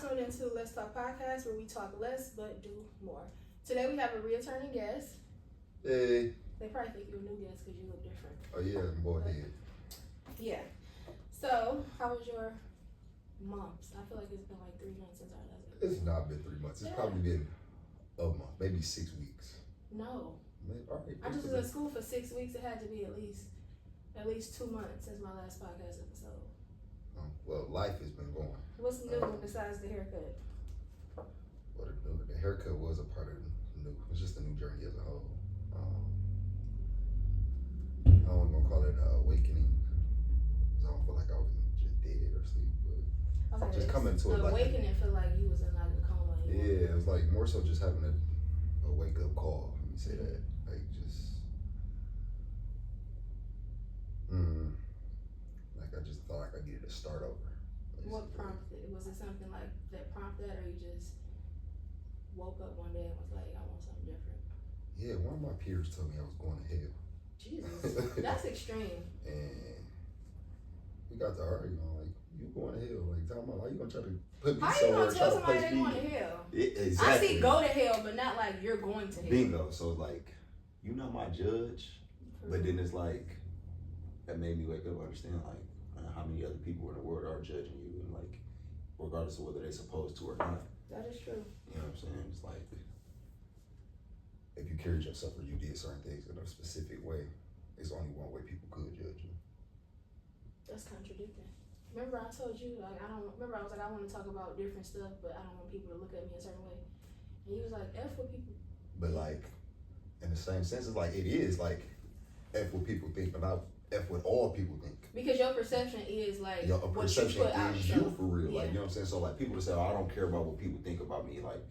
tuned into Let's Talk Podcast, where we talk less but do more. Today we have a returning guest. Hey. They probably think you're a new guest because you look different. Oh yeah, boy did. Yeah. So, how was your months? I feel like it's been like 3 months since our last episode. It's not been 3 months. It's probably been a month, maybe 6 weeks. No. Man, all right. I just was in school for 6 weeks. It had to be at least 2 months since my last podcast episode. Well, life has been going. What's new besides the haircut? Well, the haircut was a part of the new. It's just a new journey as a whole. I don't want to call it awakening, because I don't feel like I was just dead or asleep, but Okay, just coming to it. The awakening feel like you was in like a coma. Yeah, it was like more so just having a wake up call. Let me say that. Like just, like I just thought like I needed to start over. What prompted? Was it something like that prompted, or you just woke up one day and was like, I want something different? Yeah, one of my peers told me I was going to hell. Jesus, that's extreme. And we got to arguing, like, you going to hell? Like, talking about, like, you gonna try to put me How somewhere? How you gonna tell somebody they going to hell? Exactly. I see go to hell, but not like you're going to hell. Bingo. So like, you're not my judge, but then it's like that made me wake up and understand like how many other people in the world are judging you, and like regardless of whether they're supposed to or not. That is true. You know what I'm saying? It's like if you carried yourself or you did certain things in a specific way, it's only one way people could judge you. That's contradicting. Remember I told you like I was like I want to talk about different stuff, but I don't want people to look at me a certain way. And he was like, F what people. But like in the same sense, it's like it is like F what people think, but not F what all people think. Because your perception is like your what perception you put out. is you for real. Yeah. Like, you know what I'm saying? So like people that say, oh, I don't care about what people think about me, like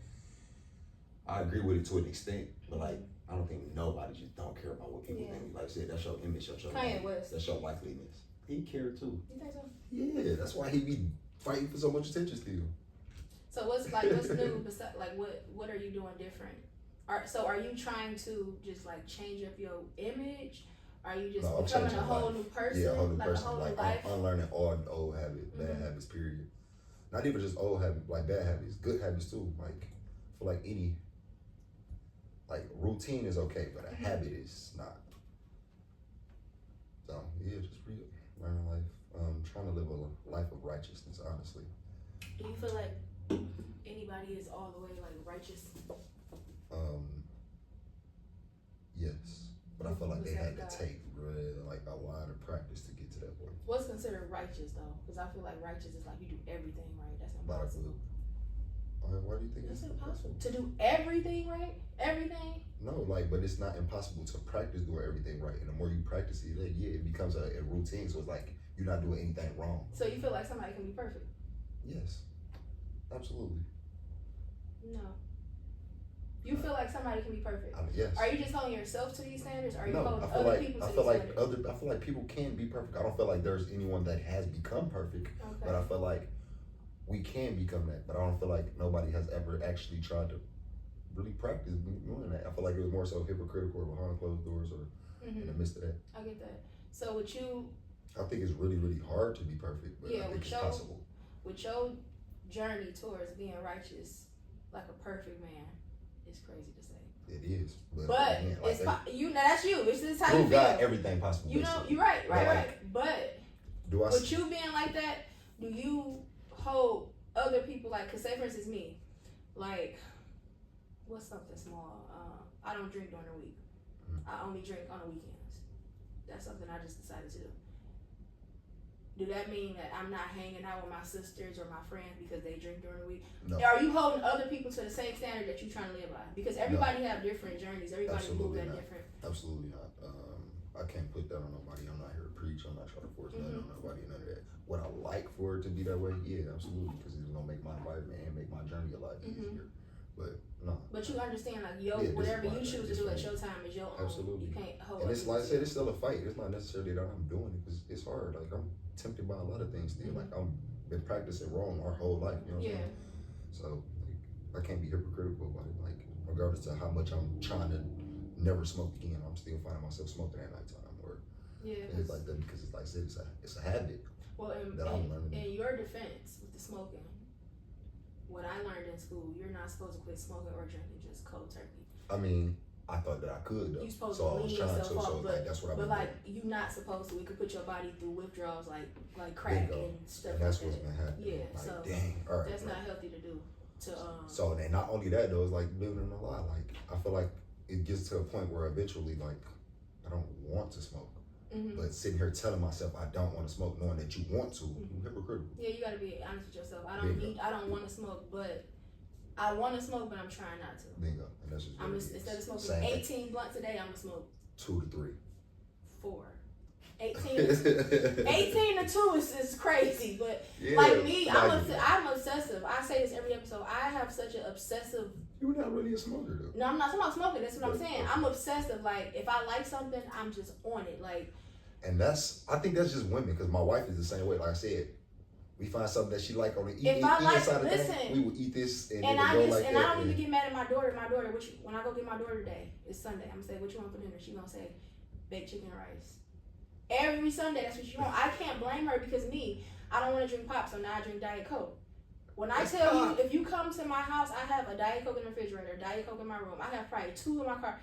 I agree with it to an extent, but like I don't think nobody just don't care about what people think. Like I said, that's your image, that's your Kanye West. That's your likeliness. He cared too. You think so? Yeah, that's why he be fighting for so much attention still. So what's new besides like what are you doing different? Are you trying to just like change up your image? Are you just becoming a whole new person? Yeah, a whole new person. A whole like new life? unlearning all old habits, bad habits, period. Not even just old habits, like bad habits, good habits too. Like for like any like routine is okay, but a habit is not. So yeah, just learning life. Trying to live a life of righteousness, honestly. Do you feel like anybody is all the way like righteous? Yes, but I feel like they had to take really like a lot of practice to get to that point. What's considered righteous though? Because I feel like righteous is like you do everything right. That's impossible. Why do you think it's impossible to do everything right? Everything? No, like, but it's not impossible to practice doing everything right. And the more you practice it, like, yeah, it becomes a routine. So it's like you're not doing anything wrong. So you feel like somebody can be perfect? Yes, absolutely. No. You feel like somebody can be perfect? Yes. Are you just holding yourself to these standards? Or are you holding other other people to these standards? I feel like people can be perfect. I don't feel like there's anyone that has become perfect, but I feel like we can become that. But I don't feel like nobody has ever actually tried to really practice doing that. I feel like it was more so hypocritical or behind closed doors or in the midst of that. I get that. So with you, I think it's really, really hard to be perfect, but I think it's possible. With your journey towards being righteous, like a perfect man, it's crazy to say. It is, but again, like it's that's you. This is how you feel. God, everything possible. You know, you're right. But with you being like that, do you hold other people like? Cause say for instance me, like, what's something small? I don't drink during the week. I only drink on the weekends. That's something I just decided to do. Do that mean that I'm not hanging out with my sisters or my friends because they drink during the week? No. Are you holding other people to the same standard that you're trying to live by? Because everybody have different journeys. Everybody moves at different. Absolutely not. I can't put that on nobody. I'm not here to preach. I'm not trying to force nothing on nobody. None of that. Would I like for it to be that way? Yeah, absolutely. Because it's gonna make my environment and make my journey a lot easier. But no. But you understand, like, whatever you choose to do at your time is your own. Absolutely. You can't hold. And it's like I said, it's still a fight. It's not necessarily that I'm doing it because it's hard. Like I'm tempted by a lot of things still. Like I'm been practicing wrong our whole life. You know what I'm saying? So like, I can't be hypocritical about it. Like regardless of how much I'm trying to never smoke again, I'm still finding myself smoking at nighttime or things like that because it's like I said, it's a habit. Well, in your defense with the smoking, in school. You're not supposed to quit smoking or drinking just cold turkey. I mean, I thought that I could though. You supposed so to I was wean trying to. yourself So off, like that's what I. But like you not supposed to. It could put your body through withdrawals like crack and stuff. And that's like what's that. been happening. Yeah. Like, So dang. All right. that's not healthy to do. So then not only that though, it's like living in a lie. Like I feel like it gets to a point where eventually like I don't want to smoke. Mm-hmm. But sitting here telling myself I don't want to smoke, knowing that you want to, hypocritical. Yeah, you gotta be honest with yourself. I don't want to smoke, but I want to smoke, but I'm trying not to. Bingo. And that's just instead of smoking 18 blunts a day, I'm gonna smoke 2 to 3. 4. 18 to 2 is crazy, but yeah, like me, I'm obsessive. I say this every episode. I have such an obsessive. You're not really a smoker though. No, I'm not talking about smoking. That's what I'm saying. I'm obsessive. Like if I like something, I'm just on it. Like. And I think that's just women, because my wife is the same way. Like I said, we find something that she like on the eating side of things, we will eat this and I don't even get mad at my daughter. My daughter, when I go get my daughter today, it's Sunday. I'm gonna say, what you want for dinner? She gonna say, baked chicken and rice. Every Sunday, that's what she want. I can't blame her because I don't want to drink pop, so now I drink Diet Coke. When I tell you, if you come to my house, I have a Diet Coke in the refrigerator, Diet Coke in my room. I have probably 2 in my car.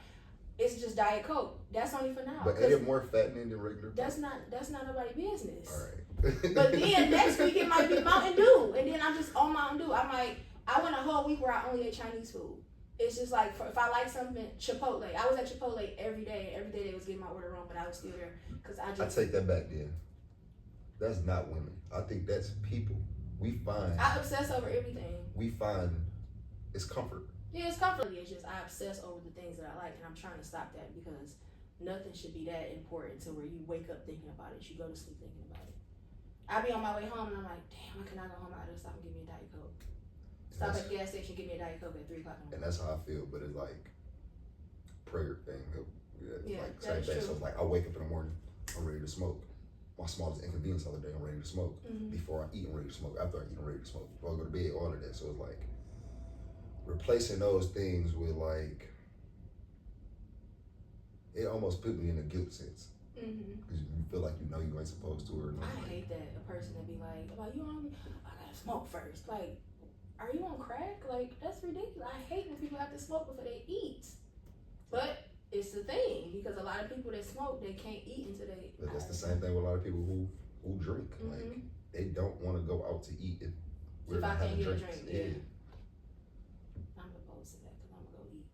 It's just Diet Coke. That's only for now. But ain't it more fattening than regular? That's not nobody's business. All right. But then next week it might be Mountain Dew, and then I'm just on Mountain Dew. I went a whole week where I only ate Chinese food. It's just like if I like something, Chipotle. I was at Chipotle every day. Every day they was getting my order wrong, but I was still there because I take that back. Then that's not women. I think that's people. I obsess over everything. We find it's comfort. Yeah, it's comfort. It's just I obsess over the things that I like, and I'm trying to stop that because nothing should be that important to where you wake up thinking about it. You go to sleep thinking about it. I be on my way home and I'm like, damn, I cannot go home out there. Stop and give me a Diet Coke. Stop at the gas station, give me a Diet Coke at 3 o'clock in the morning. And that's how I feel, but it's like prayer thing. Yeah, like same thing. So it's like I wake up in the morning, I'm ready to smoke. My smallest inconvenience of the day, I'm ready to smoke. Mm-hmm. Before I eat, I'm ready to smoke. After I eat, I'm ready to smoke. Before I go to bed, all of that. So it's like replacing those things with like, it almost put me in a guilt sense. Because you feel like you ain't supposed to or nothing. I hate that, a person that be like, you on, I gotta smoke first. Like, are you on crack? Like, that's ridiculous. I hate when people have to smoke before they eat. But it's the thing, because a lot of people that smoke, they can't eat until they. But that's the same thing with a lot of people who drink. Like, they don't want to go out to eat if I can't get a drink. Yeah. I'm opposed to that because I'm gonna go eat.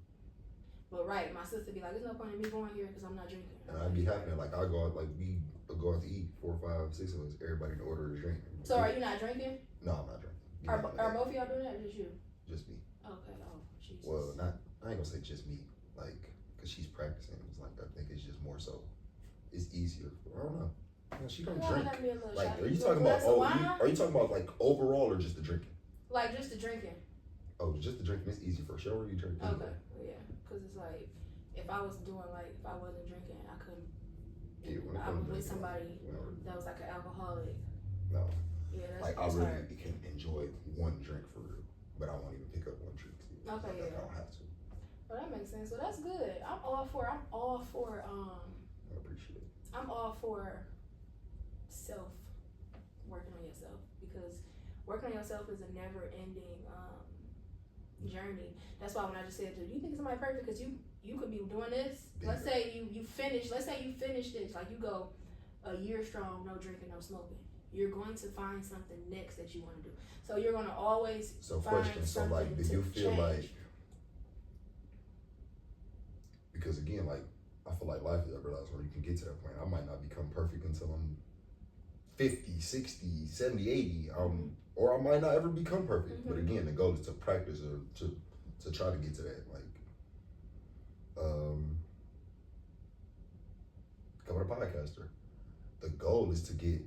But right, my sister be like, there's no point in me going here because I'm not drinking. And I'd be happy, like I go out, like we go out to eat, 4, 5, 6 of us, everybody to order a drink. So are you not drinking? No, I'm not drinking. Are both of y'all doing that or just you? Just me. Okay, oh Jesus. Well, I ain't gonna say just me, like, cause she's practicing. It's like, I think it's just more so, it's easier. I don't know. She don't drink. Like, are you talking about like overall or just the drinking? Like just the drinking. Oh, just the drinking is easy for sure. Or you drink? Okay, well, yeah, cause it's like if I wasn't drinking, I couldn't. Yeah, I was with somebody that was like an alcoholic. No. Yeah, that's like I really can enjoy one drink for real, but I won't even pick up one drink. Okay, like, I don't have to. Well, that makes sense. So that's good. I'm all for. I appreciate it. I'm all for working on yourself, because working on yourself is a never-ending journey. That's why when I just said, do you think somebody perfect? Because you could be doing this. Let's say you finish this, like you go a year strong, no drinking, no smoking. You're going to find something next that you want to do. So you're going to always find something like, do you feel change. Like, because again, like, I feel like life is everlasting, where you can get to that point. I might not become perfect until I'm 50, 60, 70, 80, or I might not ever become perfect. But again, the goal is to practice or to try to get to that. Like, becoming a podcaster. The goal is to get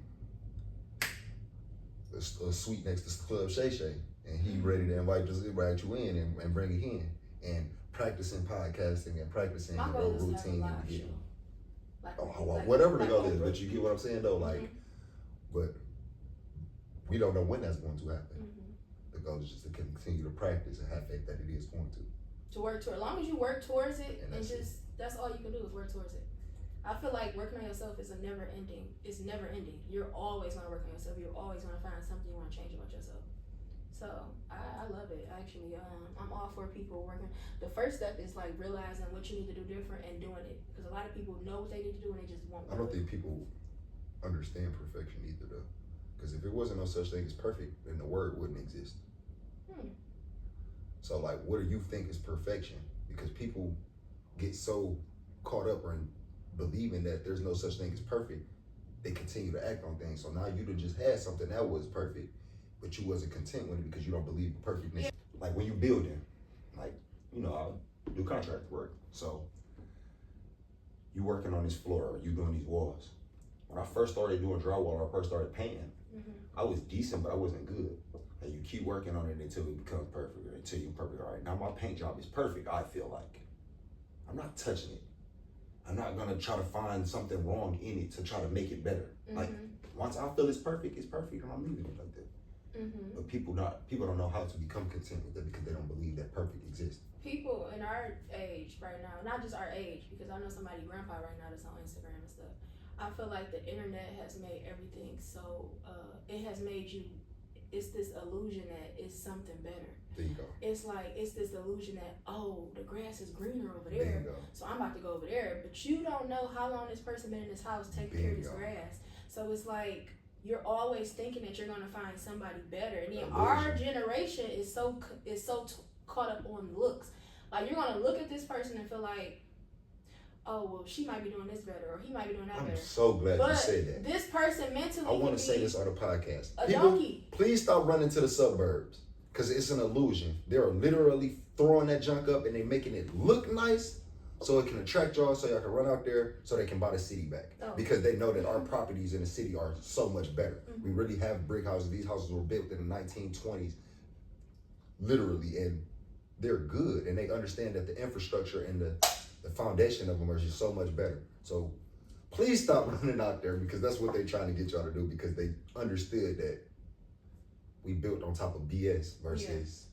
a suite next to Club Shay Shay, and he ready to invite you in and bring you in, and practicing podcasting and practicing your routine in the beginning. Whatever the goal is, but you get what I'm saying though, like, but we don't know when that's going to happen. The goal is just to continue to practice and have faith that it is going to work toward. As long as you work towards it, and that's all you can do is work towards it. I feel like working on yourself is never ending. You're always gonna work on yourself. You're always gonna find something you want to change about yourself. So I love it actually. I'm all for people working. The first step is like realizing what you need to do different and doing it, because a lot of people know what they need to do and they just won't. I don't think people understand perfection either, though. Because if it wasn't no such thing as perfect, then the word wouldn't exist. So, like, what do you think is perfection? Because people get so caught up in believing that there's no such thing as perfect, they continue to act on things. So now you done just had something that was perfect, but you wasn't content with it because you don't believe in perfectness. Yeah. Like when you building, like, you know, I do contract work. So you working on this floor, or you doing these walls. When I first started doing drywall, or I first started painting, I was decent, but I wasn't good. And you keep working on it until it becomes perfect, or until you're perfect. All right, now my paint job is perfect, I feel like. I'm not touching it. I'm not gonna try to find something wrong in it to try to make it better. Like, once I feel it's perfect, and I'm leaving it like that. But people don't know how to become content with it because they don't believe that perfect exists. People in our age right now, not just our age, because I know somebody grandpa right now that's on Instagram and stuff. I feel like the internet has made everything so, it has made you, it's this illusion that it's something better. There you go. It's like, it's this illusion that, oh, the grass is greener over there, so I'm about to go over there. But you don't know how long this person been in this house taking care of this grass. So it's like, you're always thinking that you're gonna find somebody better. And then our generation is so caught up on looks. Like, you're gonna look at this person and feel like, oh, well, she might be doing this better, or he might be doing that better. I'm so glad you said that. This person mentally, I want to say this on the podcast. People, donkey. Please stop running to the suburbs, because it's an illusion. They're literally throwing that junk up and they're making it look nice so it can attract y'all, so y'all can run out there so they can buy the city back. Because they know that our properties in the city are so much better. We really have brick houses. These houses were built in the 1920s, literally, and they're good. And they understand that the infrastructure and the foundation of them are just so much better. So please stop running out there, because that's what they're trying to get y'all to do, because they understood that we built on top of BS versus,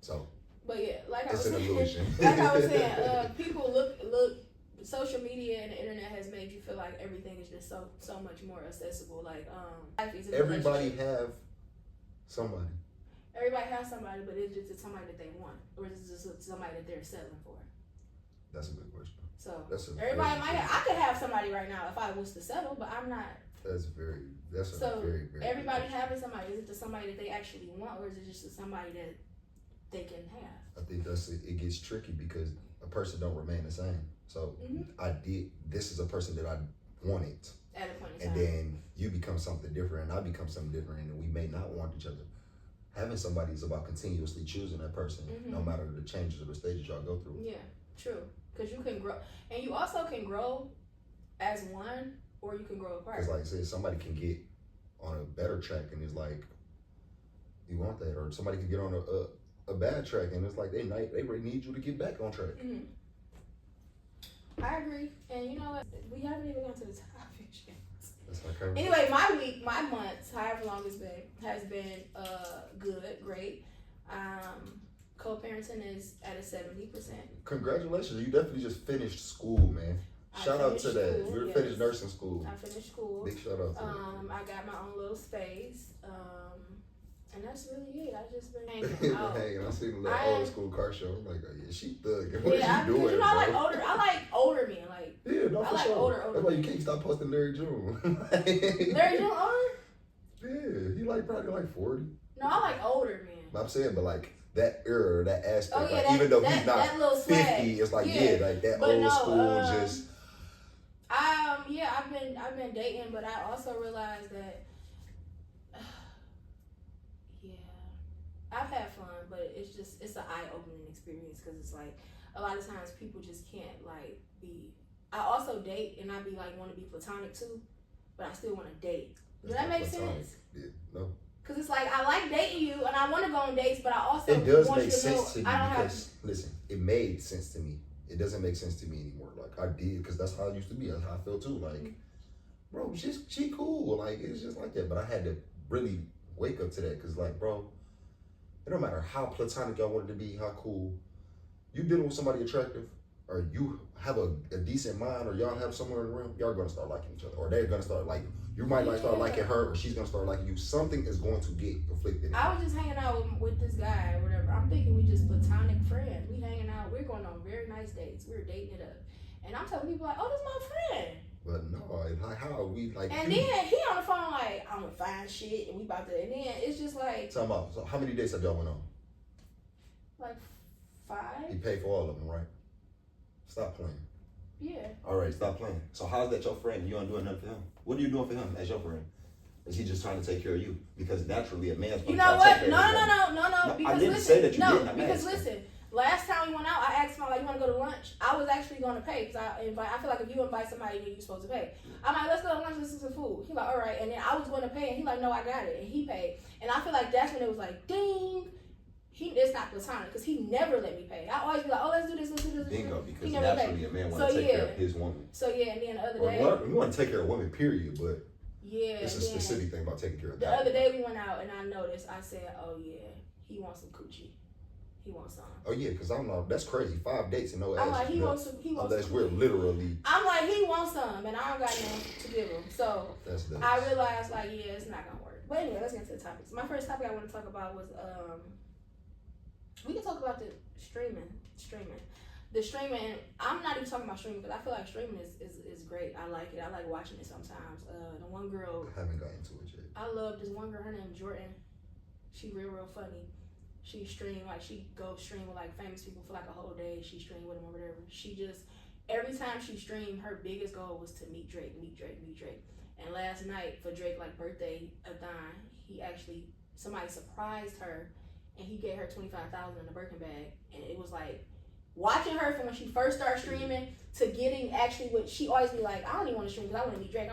so. But yeah, like I was saying, people look, social media and the internet has made you feel like everything is just so much more accessible. Like, life is everybody have somebody. Everybody has somebody, but it's just somebody that they want, or is it just somebody that they're settling for? That's a good question. So everybody might have, I could have somebody right now if I was to settle, but I'm not. That's very everybody having somebody, is it just somebody that they actually want, or is it just somebody that they can have? I think it gets tricky because a person don't remain the same. So this is a person that I wanted. At a point in time. And then you become something different and I become something different, and we may not want each other. Having somebody is about continuously choosing that person, no matter the changes or the stages y'all go through. Yeah, true. Because you can grow, and you also can grow as one, or you can grow apart. Because like I said, somebody can get on a better track and it's like, you want that, or somebody can get on a bad track and it's like they really need you to get back on track. I agree, and you know what? We haven't even gone to the topic yet. Okay. Anyway, my week, my months, however long it's been, has been good, great. Co-parenting is at a 70%. Congratulations, you definitely just finished school, man. Shout out to that. You finished nursing school. I finished school. Big shout out to that. I got my own little space. And that's really it. I just been hanging out. I seen a little old school car show. I'm like, oh, yeah, she thugging. What is she doing? You know, I like older men. Like, yeah, no, for sure. Older that's why you can't stop posting Larry June. Larry June older? Yeah, he probably like 40. No, I like older men. I'm saying, but like that era, that aspect, like, even though he's not 50, it's like like that but old school just. I've been dating, but I also realized that. I've had fun, but it's an eye-opening experience, because it's like a lot of times people just can't like be. I also date, and I be like want to be platonic too, but I still want to date. Does that make sense? Yeah, no. Because it's like I like dating you, and I want to go on dates, but I also it does want make you to sense know to me because listen, it made sense to me. It doesn't make sense to me anymore. Like I did, because that's how I used to be. That's how I felt too. Like, bro, she cool. Like it's just like that. But I had to really wake up to that, because like, bro. It don't matter how platonic y'all wanted to be, how cool. You dealing with somebody attractive, or you have a decent mind, or y'all have somewhere in the room, y'all gonna start liking each other. Or they're gonna start you might start liking her, or she's gonna start liking you. Something is going to get conflicted. I was just hanging out with with this guy or whatever. I'm thinking we just platonic friends. We hanging out. We're going on very nice dates. We're dating it up. And I'm telling people like, oh, this is my friend. But no, like how are we like? And then he on the phone like, I'm gonna find shit and we about to. And then it's just like. Time out. So how many dates have y'all went on? Like 5. He paid for all of them, right? Stop playing. Yeah. All right, stop playing. So how's that your friend? You aren't doing nothing for him. What are you doing for him as your friend? Is he just trying to take care of you? Because naturally, a man's. You know what? No. I didn't say that you didn't. Because listen. Last time we went out, I asked him like, "You want to go to lunch?" I was actually going to pay because I feel like if you invite somebody, then you're supposed to pay. I'm like, "Let's go to lunch. Let's get some food." He like, "All right," and then I was going to pay, and he like, "No, I got it," and he paid. And I feel like that's when it was like, "Ding." It's not platonic because he never let me pay. I always be like, "Oh, let's do this, let's do this." Bingo, because naturally a man wants to take care of his woman. So yeah, and then the other day, we want to take care of women, period. But yeah, it's a specific thing about taking care of. The other day we went out, and I noticed. I said, "Oh yeah, he wants some coochie." He wants some. Oh yeah, because I'm like, that's crazy. 5 dates and no ass. I'm like, he wants some. Unless we're literally. I'm like, he wants some, and I don't got nothing to give him. So I realized, like, yeah, it's not gonna work. But anyway, let's get to the topics. My first topic I want to talk about was we can talk about the streaming. The streaming. I'm not even talking about streaming because I feel like streaming is great. I like it. I like watching it sometimes. The one girl. I haven't gotten into it yet. I love this one girl. Her name Jordan. She real funny. She stream, like, she go stream with, like, famous people for, like, a whole day. She stream with them or whatever. She just, every time she streamed, her biggest goal was to meet Drake. And last night, for Drake, like, birthday of Dine, somebody surprised her, and he gave her $25,000 in a Birkin bag. And it was, like, watching her from when she first started streaming to getting actually what she always be like, I don't even want to stream because I want to meet Drake.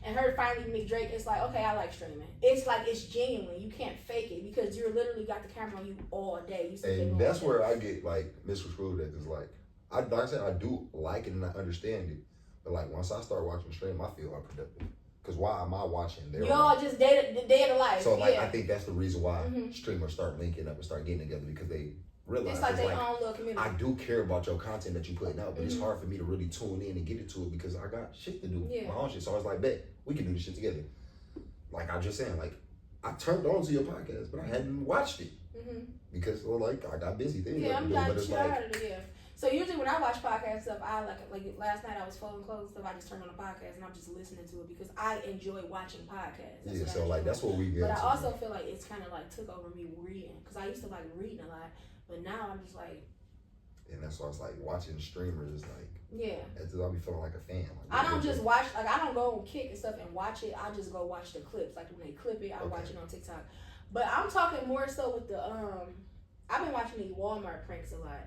And her finally meet Drake, it's like, okay, I like streaming. It's like, it's genuine. You can't fake it because you're literally got the camera on you all day. And that's where I get like misconstrued at. Is like I said, I do like it and I understand it, but like once I start watching stream, I feel unproductive. Because why am I watching their y'all life? Just day to life. So like I think that's the reason why streamers start linking up and start getting together because they realize it's like their own little community. I do care about your content that you putting out, but it's hard for me to really tune in and get into it because I got shit to do, my own shit. So I was like, bet we can do this shit together. Like I'm just saying, like I turned on to your podcast, but I hadn't watched it because I got busy things. Yeah, I'm not tired of it. So usually when I watch podcast stuff, I like last night I was folding clothes and stuff. I just turned on a podcast and I'm just listening to it because I enjoy watching podcasts. That's what we get. But I also feel like it's kind of like took over me reading because I used to like reading a lot. But now I'm just like, and that's why it's like watching streamers is like, I'll be feeling like a fan. Like, I don't just watch, like I don't go on Kick and stuff and watch it. I just go watch the clips. Like when they clip it, I watch it on TikTok. But I'm talking more so with the I've been watching these Walmart pranks a lot.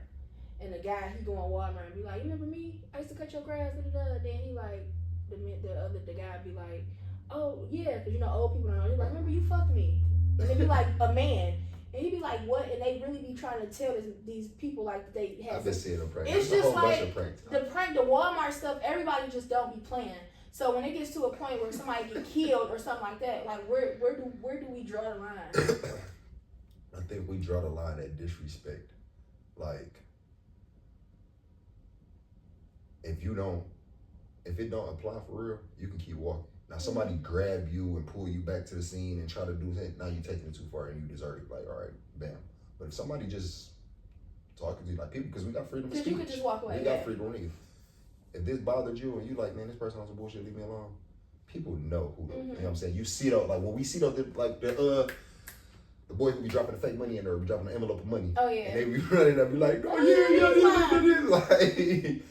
And the guy, he go on Walmart and be like, you remember me? I used to cut your grass. Then he like, the guy be like, oh yeah, because old people don't know. He's like, remember you fucked me? And they be like a man. And he be like, what? And they really be trying to tell these people like they have. I've been seeing them pranks. It's just like the Walmart stuff. Everybody just don't be playing. So when it gets to a point where somebody get killed or something like that, like where do we draw the line? I think we draw the line at disrespect. Like if it don't apply for real, you can keep walking. Now somebody grab you and pull you back to the scene and try to do that, now you're taking it too far and you deserve it. Like, all right, bam. But if somebody just talking to you, like people, because we got freedom of speech. Because you could just walk away. We got freedom of speech. If this bothered you and you like, man, this person on some bullshit, leave me alone. People know who. You know what I'm saying? You see though, like when we see though, the boy who be dropping the fake money in there, be dropping an envelope of money. Oh yeah. And they be running up, be like, oh yeah, like.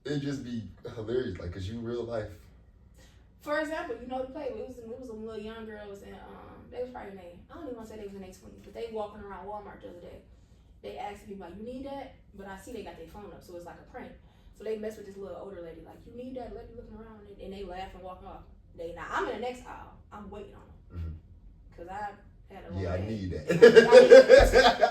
It just be hilarious, like, cause you real life. For example, the play. It was some little young girls and they was probably I don't even want to say they was in their 20s, but they walking around Walmart the other day. They asked people like, you need that? But I see they got their phone up, so it's like a prank. So they mess with this little older lady, like, you need that? Let me looking around, and they laugh and walk off. I'm in the next aisle. I'm waiting on them, cause I had a I need that.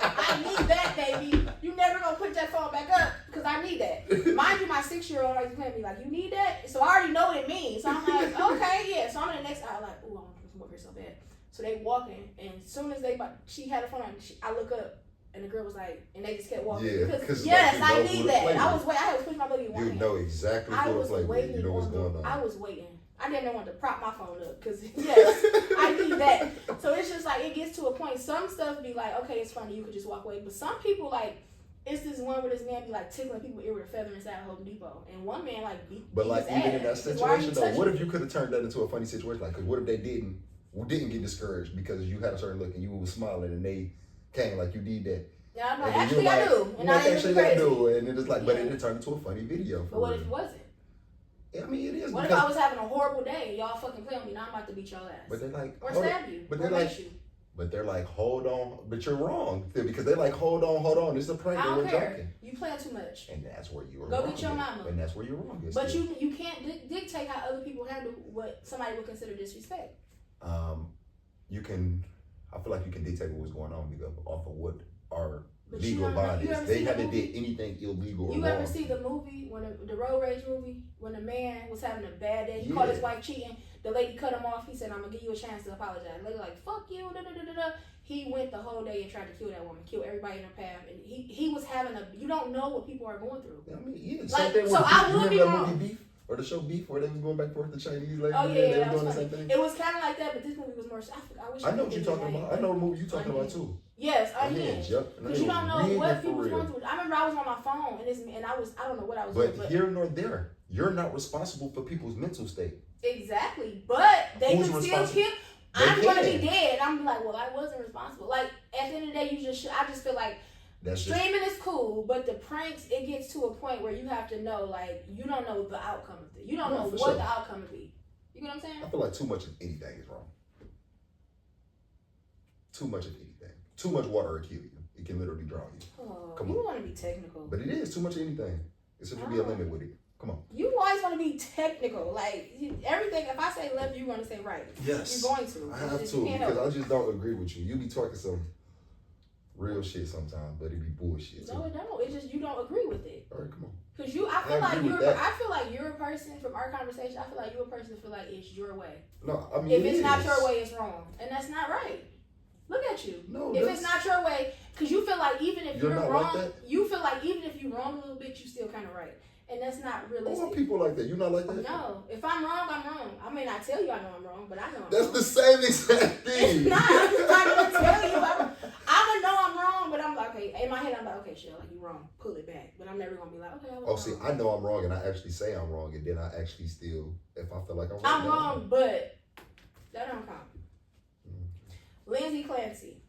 I need that, baby. You never gonna put that phone back up because I need that. Mind you, my 6-year-old always playing me like, you need that? So I already know what it means. So I'm like, okay, yeah. So I'm in the next aisle like, ooh, I want to come over here so bad. So they walking, and as soon as she had a phone, I look up, and the girl was like, and they just kept walking. Yeah, because yes, like, I need that. I was pushing my button. You know exactly what to play with. You know what's going on. I was waiting. I didn't want to prop my phone up because, yes, I need that. So it's just like, it gets to a point. Some stuff be like, okay, it's funny, you could just walk away. But some people, like, it's this one where this man be like tickling people ear with a feather inside of Home Depot. And one man, like, beat like, his even ass. in that situation, though, what if you could have turned that into a funny situation? Like, cause what if they didn't get discouraged because you had a certain look and you was smiling and they came like you did that? Yeah, I'm like, actually, I do. And I actually, I do. And it is like, but it turned into a funny video. But what if it wasn't? Yeah, I mean, it is. What if I was having a horrible day? Y'all fucking play with me. Now I'm about to beat your ass. But they're like, or stab you. But or they're like, you. But they're like, hold on. But you're wrong because they're like, hold on. This is a prank. I don't we're care. joking. You playing too much. And that's where you are. Go get your mama. And that's where you're wrong. But you can't dictate how other people handle what somebody would consider disrespect. You can. I feel like you can dictate what's going on because off of what our legal bond is. They haven't did anything illegal or wrong. You ever see the movie, when the road rage movie, when the man was having a bad day, he caught his wife cheating, the lady cut him off, he said, I'm gonna give you a chance to apologize. The lady like, fuck you, da da da da da. He went the whole day and tried to kill that woman, kill everybody in her path, and he was having you don't know what people are going through. I mean, yeah. Like, so I would be wrong. Movie Beef? Or the show Beef, where they was going back and forth, the Chinese lady. Oh yeah, they was doing the same thing. It was kind of like that, but this movie was more. I know what you're talking about. I know the movie you're talking about too. Yes, Unhinged. Yep. Because you don't know what people going through. I remember I was on my phone and I don't know what I was doing. But here nor there, you're not responsible for people's mental state. Exactly, but they could still kill. I'm gonna be dead. I'm like, well, I wasn't responsible. Like at the end of the day, I just feel like. Streaming is cool, but the pranks, it gets to a point where you have to know, like, you don't know the outcome of it. You don't know what the outcome would be. You know what I'm saying? I feel like too much of anything is wrong. Too much of anything. Too much water will kill you. It can literally drown you. Oh, Come on. You want to be technical. But it is too much of anything. It should be a limit with it. Come on. You always want to be technical. Like, everything, if I say left, you're going to say right. Yes. You're going to. I have to, because I just don't agree with you. You be talking some real shit sometimes, but it be bullshit. No, it don't. It's just you don't agree with it. All right, come on. Because I feel like you're a person from our conversation. I feel like you're a person that feel like it's your way. No, I mean, if it's not your way, it's wrong, and that's not right. Look at you. No, if it's not your way, because you feel like even if you're wrong, like you feel like even if you're wrong a little bit, you still kind of right. And that's not realistic. All people like that. You're not like that? No. If I'm wrong, I'm wrong. I may not tell you I know I'm wrong, but I know I'm That's wrong. the same exact thing. It's not. I'm just not going to tell you. I'm going to know I'm wrong, but I'm like, okay. In my head, I'm like, okay, Shell, like, you're wrong. Pull it back. But I'm never going to be like, okay, I was wrong. See, I know I'm wrong, and I actually say I'm wrong, and then I actually still, if I feel like I'm wrong. I'm wrong, but that don't count. Lindsay Clancy.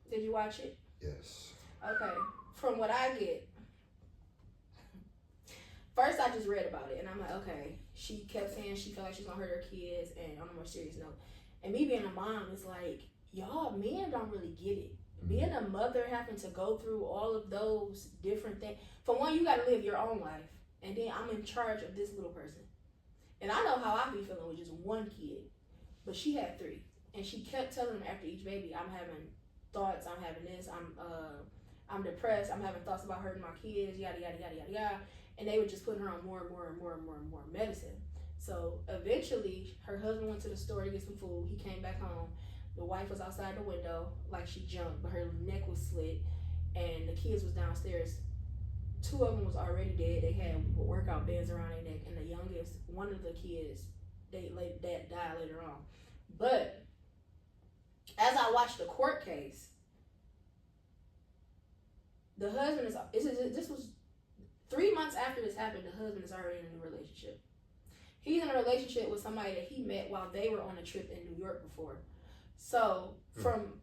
Did you watch it? Yes. Okay. From what I get, first, I just read about it, and I'm like, okay. She kept saying she felt like she's going to hurt her kids, and on a more serious note. And me being a mom is like, y'all, men don't really get it. Being a mother, having to go through all of those different things. For one, you got to live your own life, and then I'm in charge of this little person. And I know how I be feeling with just one kid, but she had 3. And she kept telling them after each baby, I'm having thoughts, I'm having this, I'm depressed, I'm having thoughts about hurting my kids, yada, yada, yada, yada, yada. And they would just put her on more and more and more and more and more medicine. So eventually, her husband went to the store to get some food. He came back home. The wife was outside the window like she jumped, but her neck was slit. And the kids was downstairs. 2 of them was already dead. They had workout bands around their neck. And the youngest, one of the kids, that died later on. But as I watched the court case, the husband this was 3 months after this happened, the husband is already in a new relationship. He's in a relationship with somebody that he met while they were on a trip in New York before. So from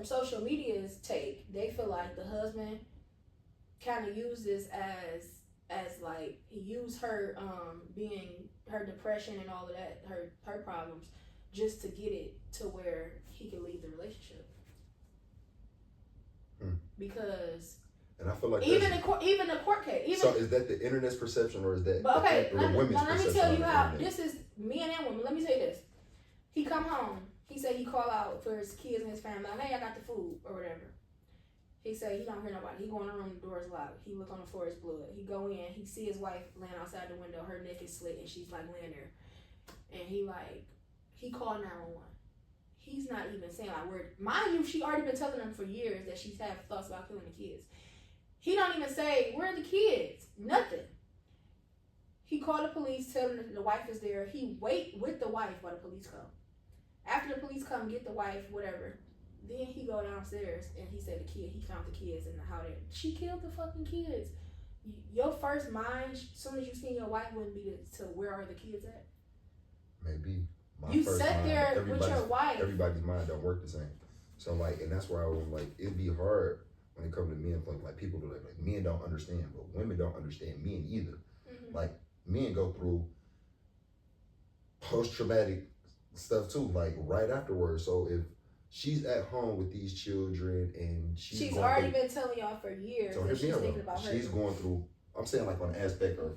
social media's take, they feel like the husband kind of used this as like he used her being her depression and all of that, her problems, just to get it to where he could leave the relationship. Because and I feel like even the court case. So is that the internet's perception, or is that but okay? the women's perception? Let me tell you how this is. Men and women. Let me tell you this. He come home. He said he call out for his kids and his family. Like, hey, I got the food or whatever. He said he don't hear nobody. He go in the room, the door's locked. He look on the floor, it's blood. He go in. He see his wife laying outside the window. Her neck is slit and she's like laying there. And he called 911. He's not even saying like word. Mind you, she already been telling them for years that she's had thoughts about killing the kids. He don't even say, where are the kids? Nothing. He called the police, telling them that the wife is there. He wait with the wife while the police come. After the police come, get the wife, whatever. Then he go downstairs and he said he found the kids and how she killed the fucking kids. Your first mind, as soon as you seen your wife, wouldn't be to where are the kids at? Maybe. You sat there with your wife. Everybody's mind don't work the same. So like, and that's why I was like, it'd be hard when it comes to men. Like people do like men don't understand, but women don't understand men either. Mm-hmm. Like men go through post-traumatic stuff too, like right afterwards. So if she's at home with these children and she's already been telling y'all for years that she's thinking about her. She's going through, I'm saying like on the aspect of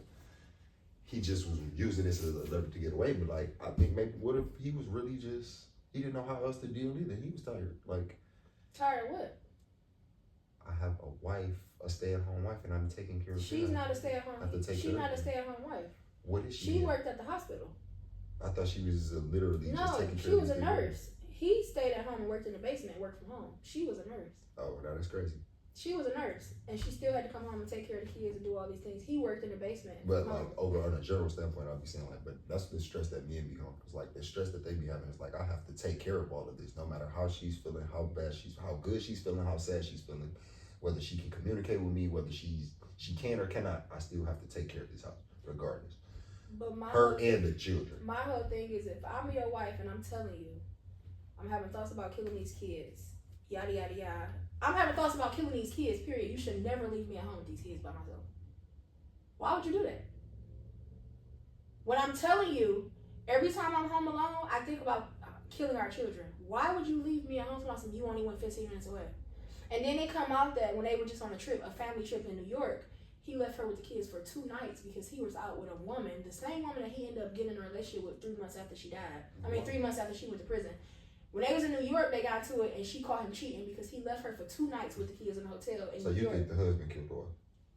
he just was using this as a lever to get away, but like I think maybe what if he was really just, he didn't know how else to deal either. He was tired. Like tired of what? I have a wife, a stay-at-home wife, and I'm taking care of her. She's not a stay-at-home wife. She's not a stay-at-home wife. What is she? She worked at the hospital. I thought she was literally just taking care of her. No, she was a nurse. He stayed at home and worked in the basement, worked from home. She was a nurse. Oh, that is crazy. She was a nurse, and she still had to come home and take care of the kids and do all these things. He worked in the basement. But like over on a general standpoint, I'll be saying like, but that's the stress that men be on. Cause like the stress that they be having is like, I have to take care of all of this, no matter how she's feeling, how good she's feeling, how sad she's feeling, whether she can communicate with me, whether she can or cannot. I still have to take care of this house, regardless. But her and the children. My whole thing is, if I'm your wife and I'm telling you, I'm having thoughts about killing these kids, yada yada yada. I'm having thoughts about killing these kids, period. You should never leave me at home with these kids by myself. Why would you do that? When I'm telling you, every time I'm home alone, I think about killing our children. Why would you leave me at home with you only went 15 minutes away? And then it come out that when they were just on a trip, a family trip in New York, he left her with the kids for 2 nights because he was out with a woman, the same woman that he ended up getting in a relationship with 3 months after she died. 3 months after she went to prison. When they was in New York, they got to it, and she caught him cheating because he left her for 2 nights with the kids in the hotel in New York. So you think the husband killed her?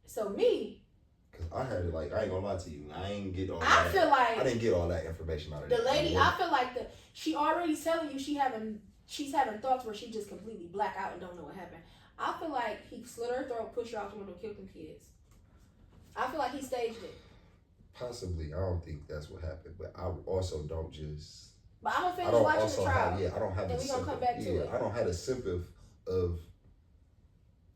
So me, because I had it like, I ain't gonna lie to you, I ain't get all that. I feel like I didn't get all that information out of the lady. I feel like she already telling you she's having thoughts where she just completely black out and don't know what happened. I feel like he slit her throat, pushed her out the window, killed them kids. I feel like he staged it. Possibly. I don't think that's what happened, but I also don't just. But I'm gonna finish watching the trial. I don't have. And we gonna come back to it. I don't have a sympathy of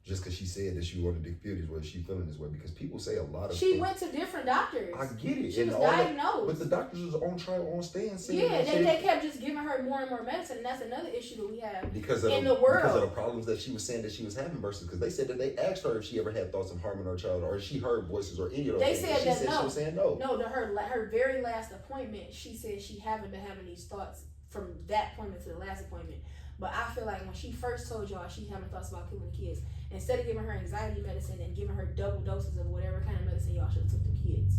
just because she said that she wanted to feel this way, she feeling this way, because people say a lot of. She went to different doctors. I get it. She was diagnosed. But the doctors was on trial, on stand. Yeah, they kept just giving her more and more medicine, and that's another issue that we have in the world. Because of the problems that she was saying that she was having versus, because they said that they asked her if she ever had thoughts of harming her child, or she heard voices or any of those things. They said that no. She was saying no. No, to her very last appointment, she said she haven't been having these thoughts from that appointment to the last appointment. But I feel like when she first told y'all she's having thoughts about killing the kids, instead of giving her anxiety medicine and giving her double doses of whatever kind of medicine, y'all should have took the kids.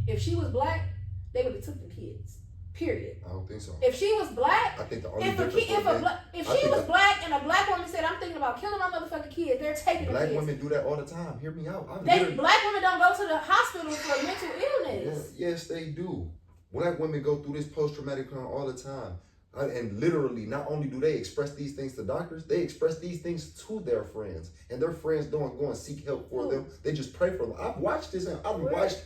If she was black, they would have took the kids. Period. I don't think so. If she was black, I think the only if she was black and a black woman said, "I'm thinking about killing my motherfucking kids," they're taking the kids. Black women do that all the time. Hear me out. Black women don't go to the hospital for mental illness. Yes, they do. Black women go through this post-traumatic trauma all the time. And literally, not only do they express these things to doctors, they express these things to their friends. And their friends don't go and seek help for them. They just pray for them. I've watched this, and I've watched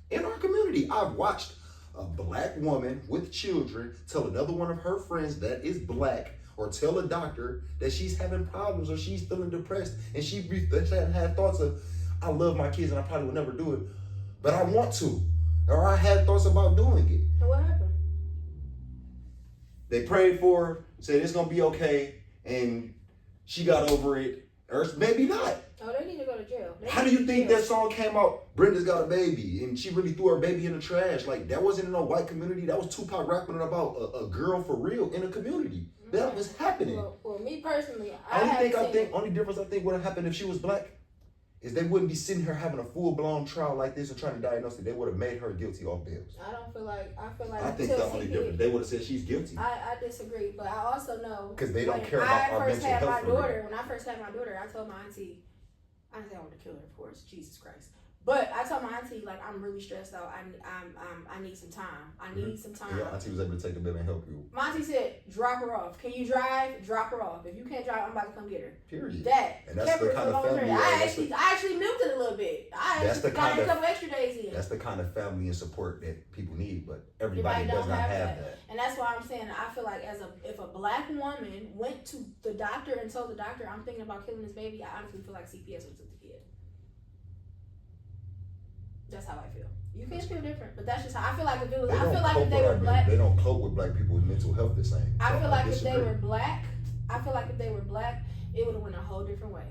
in our community, I've watched a black woman with children tell another one of her friends that is black, or tell a doctor that she's having problems or she's feeling depressed. And she had thoughts of, I love my kids and I probably would never do it, but I want to. Or I had thoughts about doing it. And what happened? They prayed for her, said it's gonna be okay, and she got over it, or maybe not. Oh, they need to go to jail. How do you think that song came out? Brenda's Got a Baby, and she really threw her baby in the trash. Like, that wasn't in a white community. That was Tupac rapping about a girl for real in a community. That was happening. Well, me personally, only difference I think would have happened if she was black is they wouldn't be sitting here having a full-blown trial like this and trying to diagnose it. They would have made her guilty off bail. I think the only difference, they would have said she's guilty. I disagree, but I also know because they don't care about our mental health. When I first had my daughter, I told my auntie, I didn't say I wanted to kill her, of course, Jesus Christ. But I told my auntie, like, I'm really stressed out. I need some time. I need some time. Yeah, auntie was able to take the baby and help you. My auntie said, drop her off. Can you drive? Drop her off. If you can't drive, I'm about to come get her. Period. And that's the kind of family. I actually milked it a little bit. I actually got a couple extra days in. That's the kind of family and support that people need, but everybody does not have that. And that's why I'm saying I feel like if a black woman went to the doctor and told the doctor, I'm thinking about killing this baby, I honestly feel like CPS would took the kid. That's how I feel. You can feel different, but that's just how I feel. Like if it was, I feel like if they were black, they don't cope with black people with mental health the same. I feel like if they were black, it would have went a whole different way.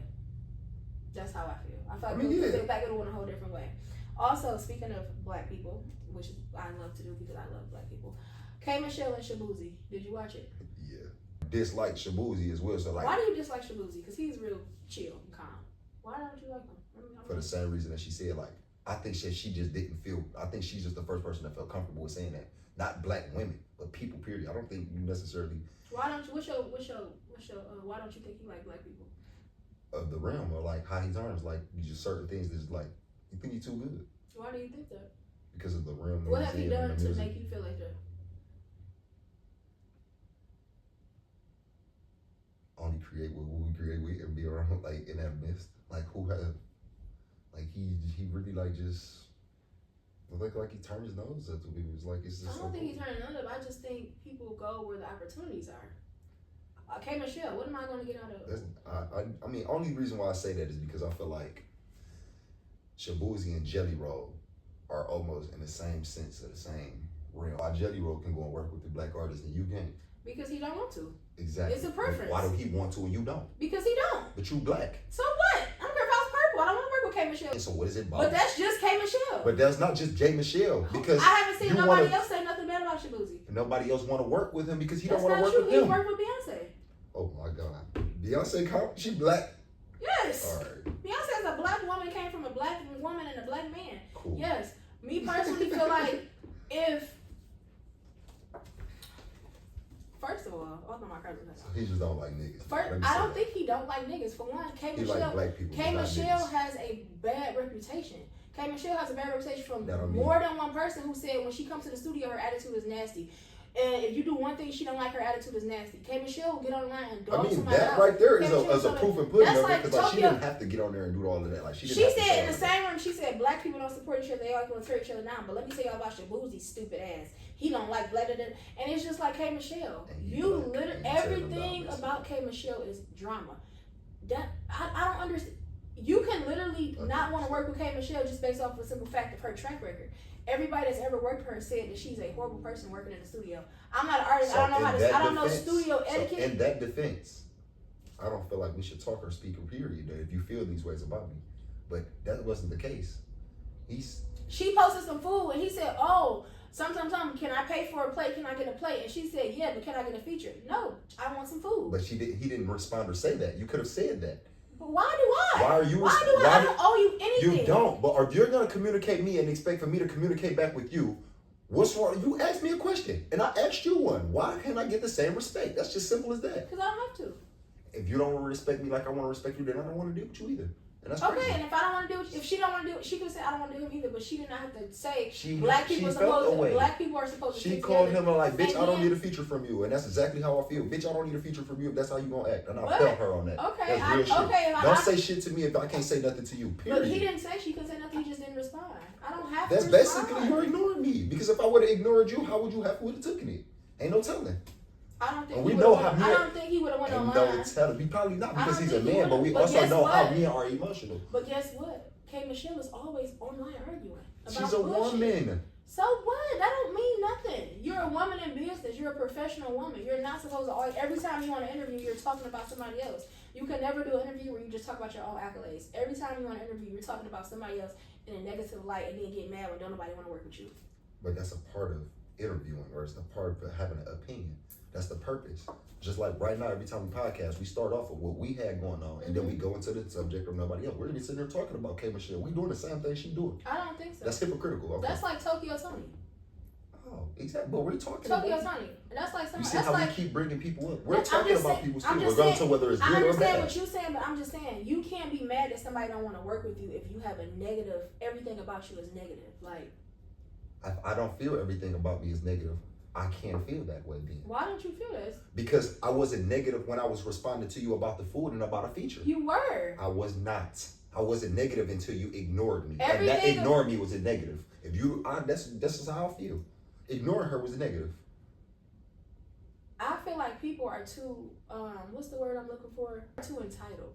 That's how I feel. I feel like if they were black, it would have went a whole different way. Also, speaking of black people, which I love to do because I love black people, K. Michelle and Shaboozey. Did you watch it? Yeah. Dislike Shaboozey as well. So like, why do you dislike Shaboozey? Because he's real chill and calm. Why don't you like him? For the same reason that she said, like, I think she just didn't feel. I think she's just the first person that felt comfortable with saying that. Not black women, but people. Period. I don't think you necessarily. Why don't you? Why don't you think you like black people? Of the realm, or like how he turns, like you just certain things that's like you think you're too good. Why do you think that? Because of the realm. What have he done to make you feel like that? Only create what we create with and be around like in that midst. Like who have. Like he really like just like he turned his nose up to people. It's like it's just. I don't think he turned his nose up. I just think people go where the opportunities are. Okay, Michelle, what am I going to get out of? I mean, only reason why I say that is because I feel like Shaboozey and Jelly Roll are almost in the same sense of the same realm. Why Jelly Roll can go and work with the black artists and you can't? Because he don't want to. Exactly. It's a preference. Why do he want to and you don't? Because he don't. But you black. So what? I don't care if I was purple. I don't want to work with K. Michelle. And so what is it about? But that's just K. Michelle. But that's not just J. Michelle. Because I haven't seen nobody else say nothing bad about Shaboozey. Nobody else want to work with him because he don't want to work with him. He worked with Beyonce. Oh my God. Beyonce, she black? Yes. All right. Beyonce is a black woman, came from a black woman and a black man. Cool. Yes. Me personally feel like if, first of all, my cousin. So he just don't like niggas. I don't think he don't like niggas. For one, K. Michelle, like black people, K. Michelle has a bad reputation. K. Michelle has a bad reputation from more than one person who said when she comes to the studio, her attitude is nasty. And if you do one thing she don't like, her attitude is nasty. K. Michelle will get on the line and dog somebody out. That right there is a proof and pudding of it, because like, she didn't have to get on there and do all of that. Like she said in the same room, she said black people don't support each other, they always want to tear each other down. But let me tell y'all about Shaboozey's stupid ass. He don't like blah, blah, blah. And it's just like K. Michelle. You literally, everything about K. Michelle is drama. That I don't understand. You can literally not want to work with K. Michelle just based off of the simple fact of her track record. Everybody that's ever worked for her said that she's a horrible person working in the studio. I'm not an artist. So I don't know studio etiquette. In that defense, I don't feel like we should talk or speak, period, if you feel these ways about me. But that wasn't the case. She posted some food and he said, oh, sometimes can I pay for a plate? Can I get a plate? And she said, yeah, but can I get a feature? No, I want some food. But he didn't respond or say that. You could have said that. Why do I? Why are you? I don't owe you anything. You don't. But if you're gonna communicate me and expect for me to communicate back with you, what's wrong? You asked me a question and I asked you one. Why can't I get the same respect? That's just simple as that. Because I don't have to. If you don't respect me like I want to respect you, then I don't want to deal with you either. And that's okay. crazy. And if I don't want to do it, if she don't want to do it, she could say I don't want to do it either. But she did not have to say black people are supposed to. She called him like, bitch, I don't need a feature from you, and that's exactly how I feel. Bitch, I don't need a feature from you if that's how you gonna act, and I felt her on that. Okay, that's real shit. Don't say shit to me if I can't say nothing to you. Period. But he didn't say she couldn't say nothing. He just didn't respond. I don't have to. That's basically you're ignoring me because if I would have ignored you, how would you have taken it? Ain't no telling. I don't think. I don't think he would have went online. No telling. He probably not because he's a man, but we also know how men are emotional. But guess what? K. Michelle is always online arguing. She's a woman. So what? That don't mean nothing. You're a woman in business. You're a professional woman. You're not supposed to always, every time you want to interview, you're talking about somebody else. You can never do an interview where you just talk about your own accolades. Every time you want to interview, you're talking about somebody else in a negative light and then get mad when don't nobody want to work with you. But that's a part of interviewing, or it's a part of having an opinion. That's the purpose. Just like right now, every time we podcast, we start off with what we had going on, and then we go into the subject of nobody else. We're gonna be sitting there talking about K. Michelle. We doing the same thing she doing. I don't think so. That's hypocritical. Okay. That's like Tokyo Tony. Oh, exactly. But we're talking Tokyo Tony. And that's like you see how we keep bringing people up. We're talking about people still, regardless of whether it's good or bad. I understand what you're saying, but I'm just saying you can't be mad that somebody don't want to work with you if you have a negative. Everything about you is negative. Like, I don't feel everything about me is negative. I can't feel that way then. Why don't you feel this? Because I wasn't negative when I was responding to you about the food and about a feature. You were. I was not. I wasn't negative until you ignored me. And that ignoring me was a negative. If you, that's just how I feel. Ignoring her was a negative. I feel like people are too, what's the word I'm looking for? Too entitled.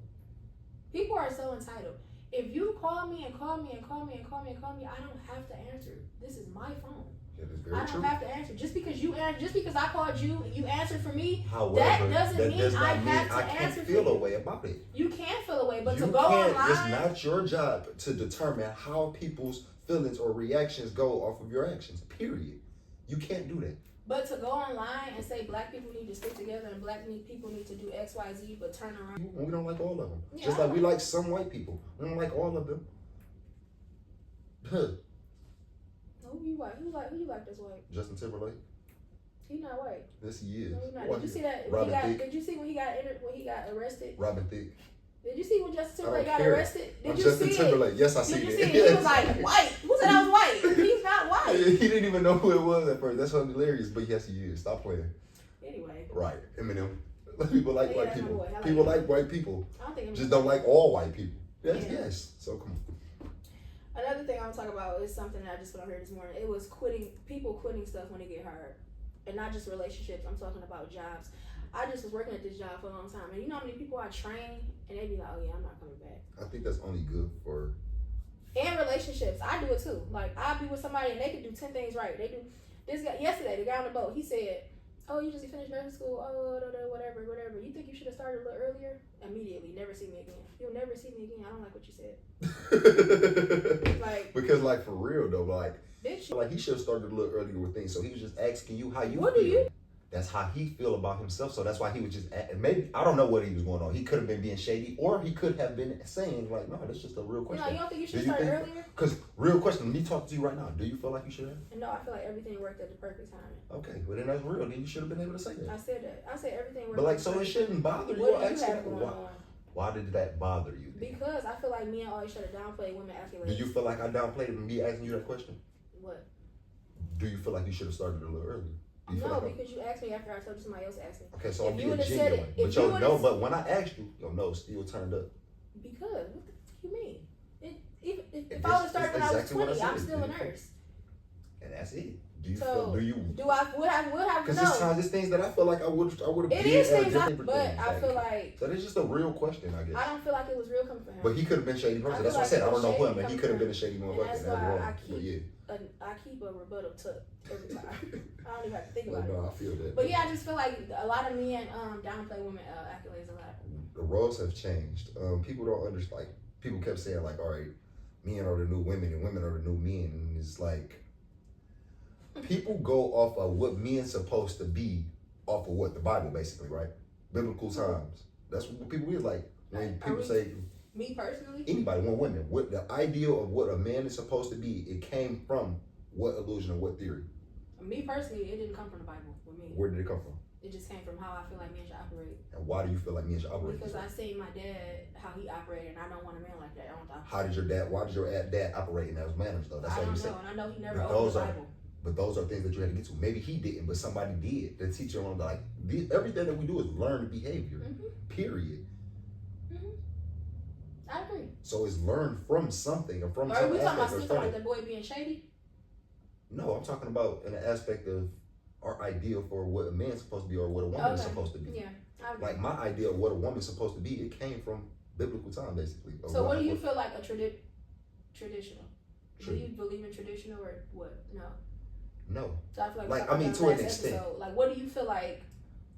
People are so entitled. If you call me and call me and call me and call me and call me, I don't have to answer. This is my phone. That is very I don't true. have to answer. Just because I called you and you answered for me, however, that doesn't mean I have to I answer can't for feel you. a way about it. You can feel a way, but you to go can't, online, it's not your job to determine how people's feelings or reactions go off of your actions. Period. You can't do that. But to go online and say black people need to stick together and black people need to do X, Y, Z, but turn around. We don't like all of them. Yeah, Just like we like some white people. We don't like all of them. Huh. Who you like that's white? Justin Timberlake. He not white. Yes, he is. No, he not. Did you see that? Did you see when he got arrested? Robin Thicke. Did you see when Justin Timberlake got care. arrested? Did you Justin see Timberlake. it? Yes, I see Did you it. see it? He was like, white. Who said I was white? He's not white. He didn't even know who it was at first. That's so hilarious. But yes, he is. Stop playing. Anyway. Right. Eminem. People like white people. Like people like white people. I don't think just don't like all white people. Yes, yeah. Yes. So come on. Another thing I want to talk about is something that I just put on here this morning. It was people quitting stuff when they get hired. And not just relationships, I'm talking about jobs. I just was working at this job for a long time. And you know how many people I train and they be like, oh yeah, I'm not coming back. I think that's only good for... And relationships. I do it too. Like, I'll be with somebody and they can do 10 things right. They do... This guy, yesterday, the guy on the boat, he said, oh, you just finished nursing school, oh, whatever. You think you should have started a little earlier? Immediately, never see me again. You'll never see me again. I don't like what you said. Like... Because, like, for real, though, like... Bitch. Like, he should have started a little earlier with things. So he was just asking you how you what feel. Do you? That's how he feel about himself. So that's why he was just, maybe, I don't know what he was going on. He could have been being shady, or he could have been saying, like, no, that's just a real question. No, you don't think you should start earlier? Because, real question, me talking to you right now, do you feel like you should have? No, I feel like everything worked at the perfect time. Okay, well then that's real. Then you should have been able to say that. I said that. I said everything worked. But like, so it shouldn't bother you. What do you have going on? Why did that bother you? Then? Because I feel like men always try to downplay women accolades. Do you feel like I downplayed me asking you that question? What? Do you feel like you should have started a little earlier? No, because you asked me after I told you somebody else asked me. Okay, so I'm being genuine. But yo, no, but when I asked you, your no still turned up. Because what the fuck you mean? If I would have started when I was 20, I'm still a nurse. And that's it. Do you feel? Do you? Do I? Would have? Because it's things that I feel like I would have. It is things, but I feel like. So it's just a real question, I guess. I don't feel like it was real coming from him. But he could have been shady person. That's what I said. I don't know him, and he could have been a shady motherfucker. That's why I keep a rebuttal tuck every time. I don't even have to think about it. No, I feel that. But yeah, I just feel like a lot of men downplay women accolades a lot. The roles have changed. People don't understand. Like, people kept saying, like, all right, men are the new women and women are the new men. And it's like, people go off of what men's supposed to be off of what? The Bible, basically, right? Biblical times. That's what people is like. When people say... Me personally? Anybody, one women. What the ideal of what a man is supposed to be, it came from what illusion or what theory? Me personally, it didn't come from the Bible with me. Where did it come from? It just came from how I feel like men should operate. And why do you feel like men should operate? Because I seen my dad, how he operated, and I don't want a man like that. I don't think. Why did your dad operate in those manners, though? That's what you say. And I know he never opened the Bible. But those are things that you had to get to. Maybe he didn't, but somebody did. The teacher on like, everything that we do is learned behavior, period. I agree. So it's learned from something or from. Are we talking about something like the boy being shady? No, I'm talking about in the aspect of our ideal for what a man's supposed to be or what a woman is supposed to be. Yeah. Like my idea of what a woman's supposed to be, it came from biblical time, basically. So what do you feel like a traditional? Do you believe in traditional or what? No. No. So I feel like I mean, to an extent. Episode. Like, what do you feel like?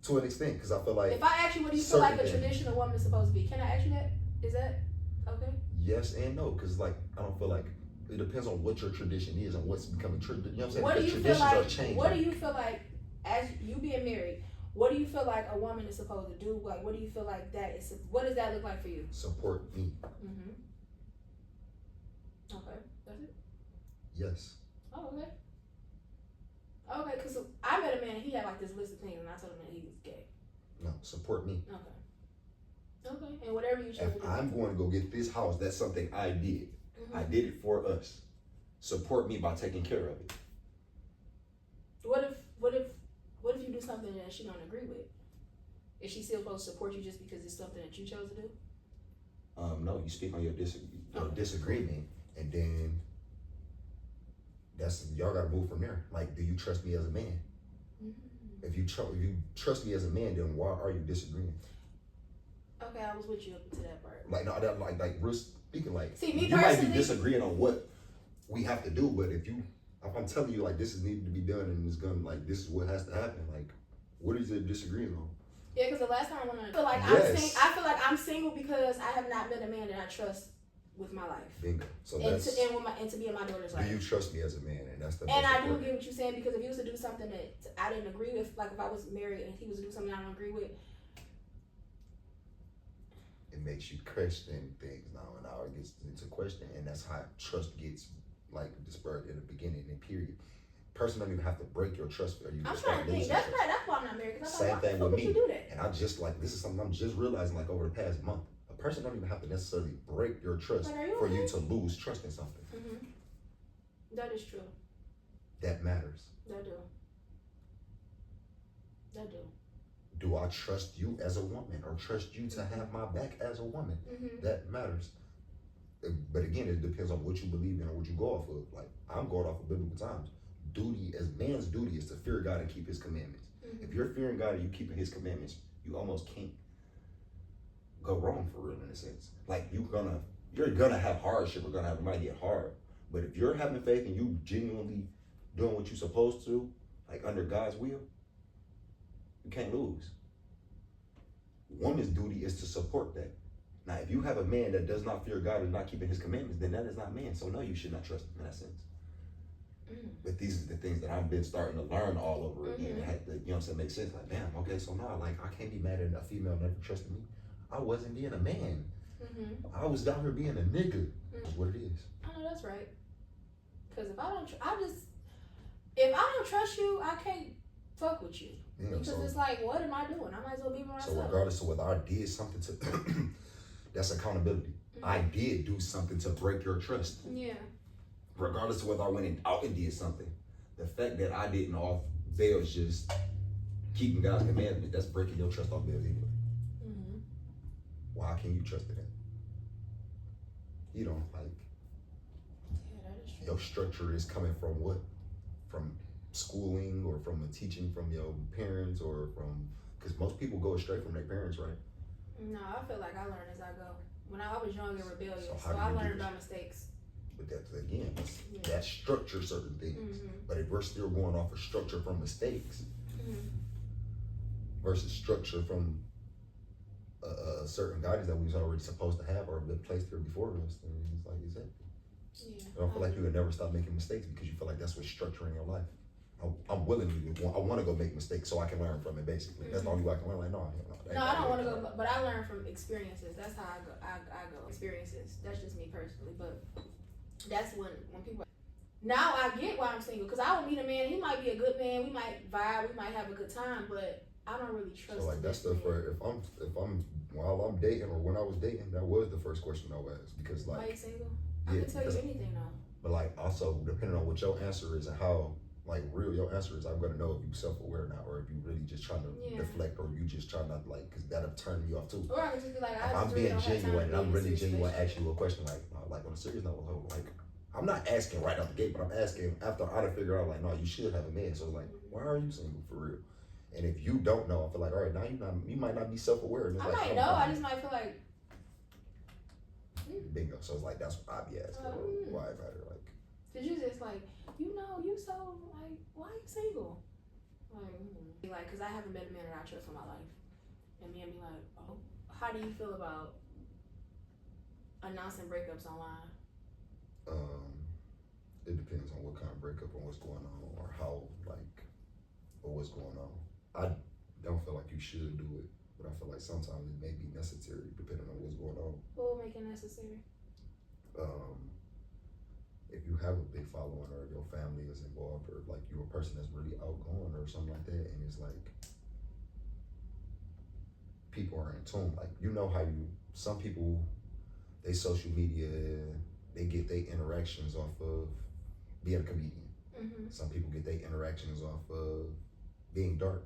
To an extent, because I feel like. If I ask you, what do you feel like a traditional woman is supposed to be? Can I ask you that? Is that okay? Yes and no, because like I don't feel like it depends on what your tradition is and what's becoming tradition. You know what I'm saying? What do you feel like? What do you feel like as you being married? What do you feel like a woman is supposed to do? Like, what do you feel like that is? What does that look like for you? Support me. Okay, that's it. Yes. Oh, okay. Okay, because I met a man, he had like this list of things, and I told him that he was gay. No, support me. Okay, and whatever you choose if to do. I'm going to go get this house, that's something I did. Mm-hmm. I did it for us. Support me by taking care of it. What if you do something that she don't agree with? Is she still supposed to support you just because it's something that you chose to do? No, you speak on your disagreement, and then y'all gotta move from there. Like, do you trust me as a man? Mm-hmm. If you trust me as a man, then why are you disagreeing? Okay, I was with you up to that part. Like, no, like we're speaking like. See, me you personally, might be disagreeing on what we have to do, but if I'm telling you like this is needed to be done and it's gonna like this is what has to happen, like what is it disagreeing on? Yeah, because the last time I feel like I feel like I'm single because I have not met a man that I trust with my life. Bingo. So and to be in my daughter's life. Do you trust me as a man? And that's the. And I do get what you're saying, because if he was to do something that I didn't agree with, like if I was married and he was to do something I don't agree with, it makes you question things now, and now it gets into question, and that's how trust gets like dispersed in the beginning and period. Person don't even have to break your trust for you. I'm trying to think. That's why I'm not married. Same thing with me. And I just like this is something I'm just realizing like over the past month. A person don't even have to necessarily break your trust for you to lose trust in something. Mm-hmm. That is true. That matters. That do. Do I trust you as a woman or trust you to have my back as a woman? Mm-hmm. That matters. But again, it depends on what you believe in or what you go off of. Like, I'm going off of biblical times. Man's duty is to fear God and keep his commandments. Mm-hmm. If you're fearing God and you keeping his commandments, you almost can't go wrong for real in a sense. Like you're gonna have hardship, it might get hard. But if you're having faith and you genuinely doing what you're supposed to, like under God's will, you can't lose. Woman's duty is to support that. Now, if you have a man that does not fear God and not keeping his commandments, then that is not man. So no, you should not trust him in that sense. But these are the things that I've been starting to learn all over again. It had to, you know what I'm saying, make sense. Like, damn, okay, so now, like, I can't be mad at a female never trusting me. I wasn't being a man. Mm-hmm. I was down here being a nigga. That's what it is. I know that's right. Because if I don't trust you, I can't fuck with you. Yeah, because it's like, what am I doing? I might as well be myself. So regardless of whether I did something to, that's accountability. Mm-hmm. I did do something to break your trust. Yeah. Regardless of whether I went out and did something, the fact that I didn't off bails just keeping God's commandment, that's breaking your trust off bails anyway. Mm-hmm. Why can't you trust in it? You don't like. Yeah, that is true. Your structure is coming from what? From schooling or from a teaching from your parents or from, because most people go straight from their parents, right? No, I feel like I learn as I go. When I was young and rebellious, so I learned by mistakes. But that's again, that structure certain things. Mm-hmm. But if we're still going off of structure from mistakes versus structure from a certain guidance that we was already supposed to have or been placed here before us, then it's like you said. Yeah. I don't feel like you would never stop making mistakes because you feel like that's what's structuring your life. I'm willing to. I want to go make mistakes so I can learn from it. Basically, that's the only way I can learn. Like, no, I don't want to go, but I learn from experiences. That's how I go. I go experiences. That's just me personally, but. That's when people. Now I get why I'm single, because I would meet a man. He might be a good man. We might vibe. We might have a good time, but I don't really trust. So like that's the first. If I'm while I'm dating or when I was dating, that was the first question I would ask, because like. Why you single? I can tell you anything now. But like also depending on what your answer is and how like real your answer is, I'm gonna know if you self-aware now or if you really just trying to deflect or you just trying to like, because that'll turn me off too. Or I can just be like, if I'm being genuine and I'm really genuine, ask you a question like on a serious note, like. I'm not asking right out the gate, but I'm asking after I done figure out like, no, you should have a man. So like, why are you single for real? And if you don't know, I feel like, all right, now you might not be self-aware. I might know. I just might feel like. Bingo. So it's like that's what I be asking. Why it matter? Like. Cause you just like, you so like, why are you single? Like, cause I haven't met a man that I trust in my life, and me and be like, oh, how do you feel about announcing breakups online? It depends on what kind of breakup and what's going on or how or what's going on. I don't feel like you should do it, but I feel like sometimes it may be necessary depending on what's going on. What will make it necessary? if you have a big following or your family is involved or like you're a person that's really outgoing or something like that, and it's like people are in tune. Like how some people, they social media, they get their interactions off of being a comedian. Some people get their interactions off of being dark.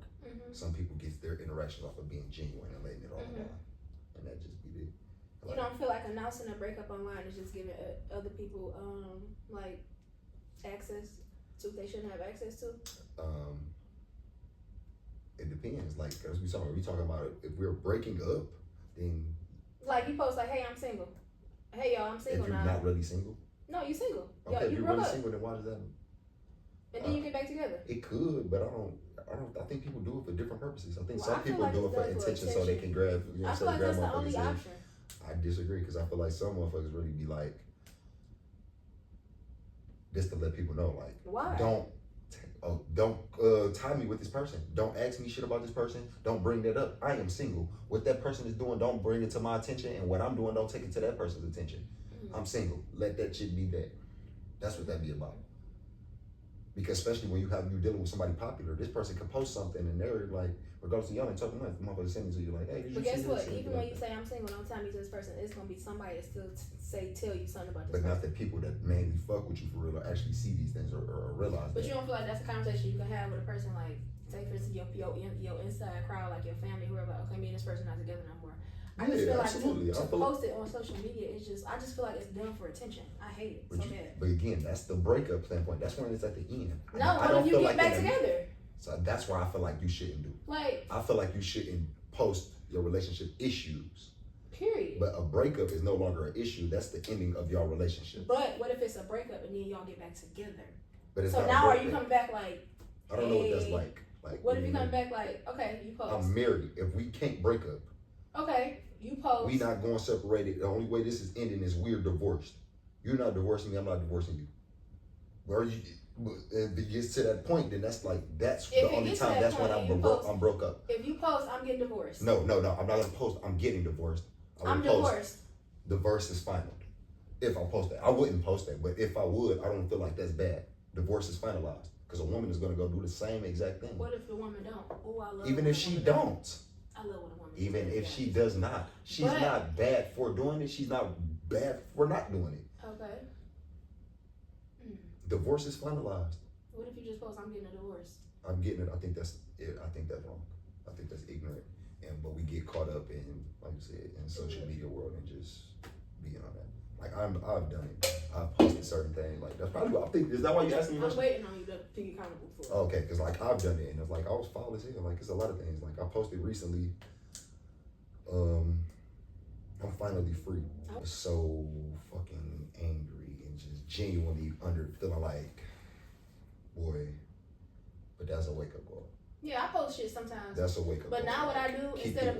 Some people get their interactions off of being genuine and letting it all out. And that just be it. You don't feel like announcing a breakup online is just giving other people like access to what they shouldn't have access to? It depends. Like, as we talking about if we're breaking up, then like you post like, hey, I'm single. Hey y'all, I'm single now. If you're not really single? No, you're single. Okay, you if you're broke really up. single, then why does that? And then you get back together. It could, but I think people do it for different purposes. I think some people like do it for intention so they can grab. I feel like that's the only option. I disagree because I feel like some motherfuckers really be like, just to let people know, like, why? Don't tie me with this person. Don't ask me shit about this person. Don't bring that up. I am single. What that person is doing, don't bring it to my attention. And what I'm doing, don't take it to that person's attention. I'm single. Let that shit be that. That's what that be about. Because especially when you're dealing with somebody popular, this person can post something and they're like, regardless of y'all ain't talking much, motherfucker sending to you like, hey, did you but guess what? Even when you say I'm single, don't tell me to this person. It's gonna be somebody that still tell you something about this. But not the people that mainly fuck with you for real or actually see these things or realize. But you don't feel like that's a conversation you can have with a person like, say for instance, your inside crowd, like your family, whoever. Like, okay, me and this person not together no more. I just feel like to post it on social media, I just feel like it's done for attention. I hate it so bad. But again, that's the breakup standpoint. That's when it's at the end. No, what if you get back together? So that's why I feel like you shouldn't do. Like, I feel like you shouldn't post your relationship issues. Period. But a breakup is no longer an issue. That's the ending of your relationship. But what if it's a breakup and then y'all get back together? But it's so not now are you coming back like? I don't know what that's like. What if you come back like, okay, you post. I'm married. If we can't break up. Okay. You post. We not going separated. The only way this is ending is we're divorced. You're not divorcing me. I'm not divorcing you. If it gets to that point, then that's the only time. That's when I'm broke up. If you post, I'm getting divorced. No. I'm not gonna post. I'm getting divorced. I'm divorced. Divorce is final. If I post that, I wouldn't post that. But if I would, I don't feel like that's bad. Divorce is finalized because a woman is gonna go do the same exact thing. What if the woman don't? Oh, I love. Even if she don't. I love when a woman. Even if she does not, she's not bad for doing it. She's not bad for not doing it. Okay. Divorce is finalized. What if you just post, I'm getting a divorce? I'm getting it. I think that's wrong. I think that's ignorant. But we get caught up in, like you said, in social media world and just being on that. Like I've done it. I've posted certain things. Like that's probably what I think. Is that why you asking me? I'm waiting on you to be accountable for it. Okay, because like I've done it, and it's like I was foul as hell. Like it's a lot of things. Like I posted recently. I'm finally free. I was so fucking angry and just genuinely feeling like, boy, but that's a wake up call. Yeah, I post shit sometimes. That's a wake up call. But now what I do, instead of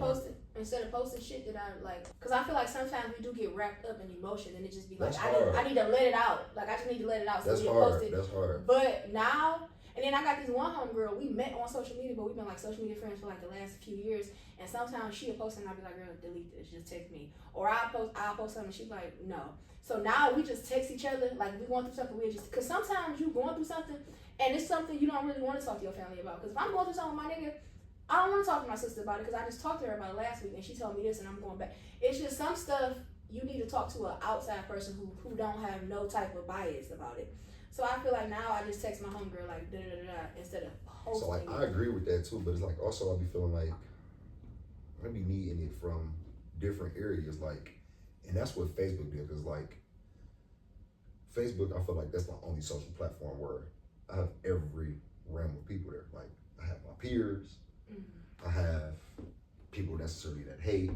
posting shit that I like, because I feel like sometimes we do get wrapped up in emotion and it just be like, I need to let it out. Like I just need to let it out. So that's we'll hard. post it. That's hard. But now, and then I got this one homegirl, we met on social media, but we've been like social media friends for like the last few years. And sometimes she'll post and I'll be like, girl, delete this, just text me. Or I'll post something and she's like, no. So now we just text each other, like we going through something, because sometimes you going through something and it's something you don't really want to talk to your family about. Because if I'm going through something with my nigga, I don't want to talk to my sister about it because I just talked to her about it last week and she told me this and I'm going back. It's just some stuff you need to talk to an outside person who don't have no type of bias about it. So I feel like now I just text my homegirl like da-da-da-da instead of posting. So like I agree with that too, but it's like also I be feeling like I be needing it from different areas, like, and that's what Facebook did, because like Facebook, I feel like that's my only social platform where I have every realm of people there. Like I have my peers, I have people necessarily that hate,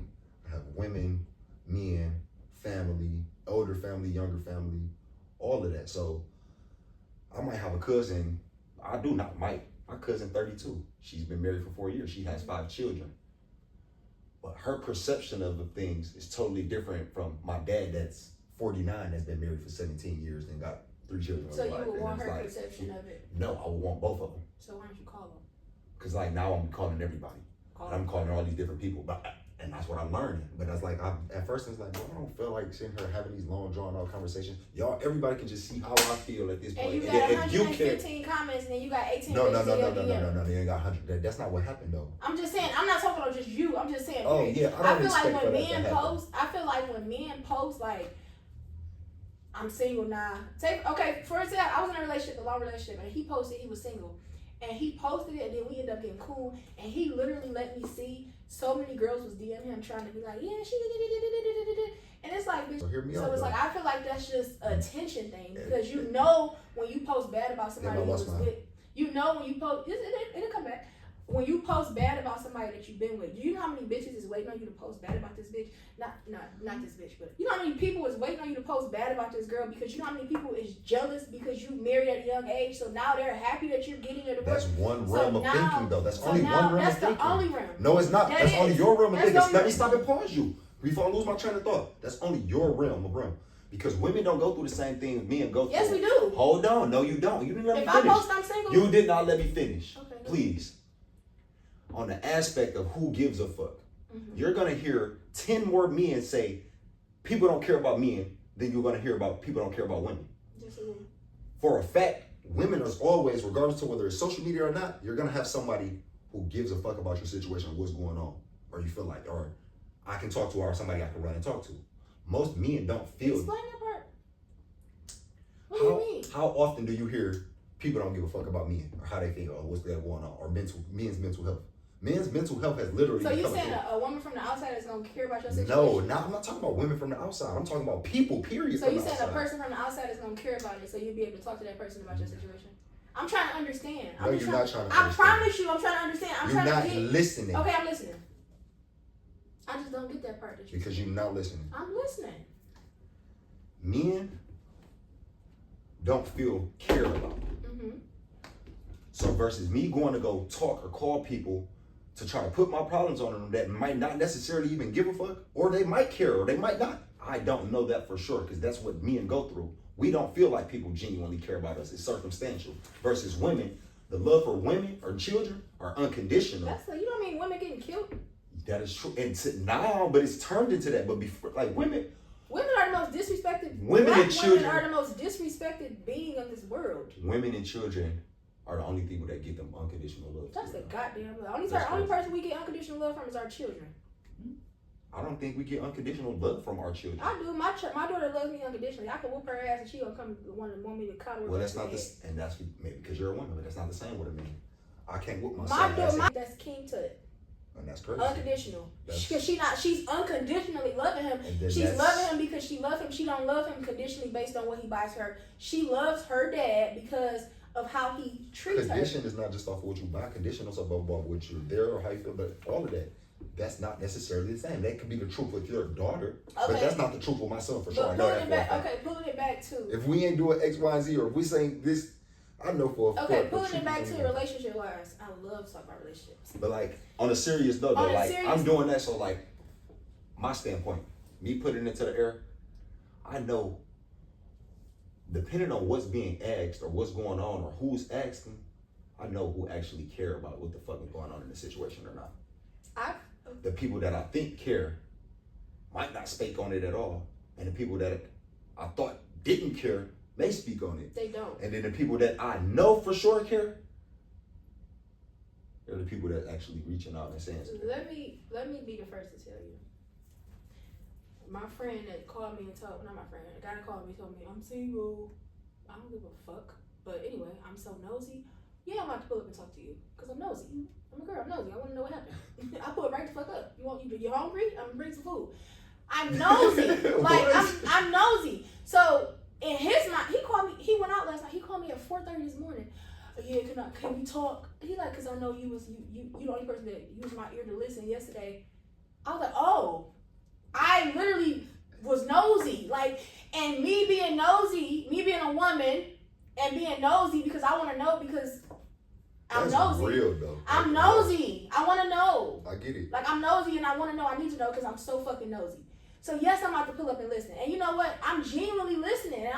I have women, men, family, older family, younger family, all of that. So I might have a cousin, my cousin 32. She's been married for 4 years. She has 5 children. But her perception of the things is totally different from my dad that's 49, that's been married for 17 years and got 3 children. So you would want her perception of it? No, I would want both of them. So why don't you call them? Because like now I'm calling everybody. I'm calling all these different people. But And that's what I'm learning. But that's like, at first it's like, I don't feel like sitting here having these long drawn out conversations. Y'all, everybody can just see how I feel at this point. And you got 115 comments and then you got 18 No, you ain't got 100. That's not what happened though. I'm just saying, I'm not talking about just you. I'm just saying. Oh yeah, I feel like when men post, like, I'm single now. Okay, for example, I was in a relationship, a long relationship, and he posted he was single. And he posted it, and then we ended up getting cool. And he literally let me see so many girls was DMing him trying to be like, yeah, she did. And it's like, bitch. So it's like, I feel like that's just a attention thing. Because you know when you post bad about somebody you was with. You know when you post, it'll come back. When you post bad about somebody that you've been with, do you know how many bitches is waiting on you to post bad about this bitch? Not this bitch, but you know how many people is waiting on you to post bad about this girl because you know how many people is jealous because you married at a young age, so now they're happy that you're getting a divorce. That's one realm of thinking, though. That's only one realm of thinking. That's the only realm. No, it's not. That's only your realm of thinking. Let me stop and pause you before I lose my train of thought. That's only your realm of realm. Because women don't go through the same thing men go through. Yes, we do. Hold on. No, you don't. You didn't let me finish. If I post I'm single. You did not let me finish. Okay. Please. On the aspect of who gives a fuck, you're going to hear 10 more men say, people don't care about men, than you're going to hear about people don't care about women. For a fact, women are always, regardless of whether it's social media or not, you're going to have somebody who gives a fuck about your situation, what's going on, or you feel like, or I can talk to, or somebody I can run and talk to. Most men don't feel. Explain that part. What do you mean? How often do you hear people don't give a fuck about men, or how they feel, or what's going on, or men's mental health? Men's mental health has literally. So you saying a woman from the outside is gonna care about your situation? No, I'm not talking about women from the outside. I'm talking about people. Period. So you saying a person from the outside is gonna care about it, so you'll be able to talk to that person about your situation? I'm trying to understand. No, you're not trying to. I promise you, I'm trying to understand. You're not listening. Okay, I'm listening. I just don't get that part. Because you're not listening. I'm listening. Men don't feel cared about. So versus me going to go talk or call people to try to put my problems on them that might not necessarily even give a fuck, or they might care, or they might not. I don't know that for sure, because that's what men go through. We don't feel like people genuinely care about us. It's circumstantial. Versus women, the love for women or children are unconditional. You don't mean women getting killed? That is true. And now, but it's turned into that. But before, like women are the most disrespected. Women and children are the most disrespected being in this world. Women and children are the only people that get them unconditional love. That's the goddamn love. Only person we get unconditional love from is our children. I don't think we get unconditional love from our children. I do. My daughter loves me unconditionally. I can whoop her ass and she gonna come want me to cuddle her. Well, that's not the, and that's maybe because you're a woman, but that's not the same with a man. I can't whoop myself. That's king to it. And that's crazy. Unconditional. Because she's unconditionally loving him. She's loving him because she loves him. She don't love him conditionally based on what he buys her. She loves her dad because of how he treats her. Condition is not just off of what you buy. Condition is about what you're there or how you feel, but all of that. That's not necessarily the same. That could be the truth with your daughter, but that's not the truth with my son for sure. But pulling it back to. If we ain't doing X, Y, and Z, or if we saying this, I know for a fact. Okay, pulling it back to relationship wise, I love to talk about relationships. But like on a serious note, I'm doing that so like my standpoint, me putting it into the air, I know. Depending on what's being asked or what's going on or who's asking, I know who actually care about what the fuck is going on in the situation or not. The people that I think care might not speak on it at all. And the people that I thought didn't care, they speak on it. They don't. And then the people that I know for sure care, they're the people that actually reaching out and saying something. Let me be the first to tell you. My friend that called me and told, not my friend, a guy that called me and told me, I'm single. I don't give a fuck. But anyway, I'm so nosy. Yeah, I'm about to pull up and talk to you. Because I'm nosy. I'm a girl, I'm nosy. I want to know what happened. I pull it right the fuck up. You hungry? I'm going to bring some food. I'm nosy. I'm nosy. So, in his mind, he called me, he went out last night. He called me at 4:30 this morning. Yeah, can we talk? He like, because I know you the only person that used my ear to listen yesterday. I was like, oh. I literally was nosy, and me being nosy, me being a woman, and being nosy because I want to know because I'm nosy. That's real though. I'm nosy. I want to know. I get it. I'm nosy and I want to know. I need to know because I'm so fucking nosy. So yes, I'm about to pull up and listen. And you know what? I'm genuinely listening. And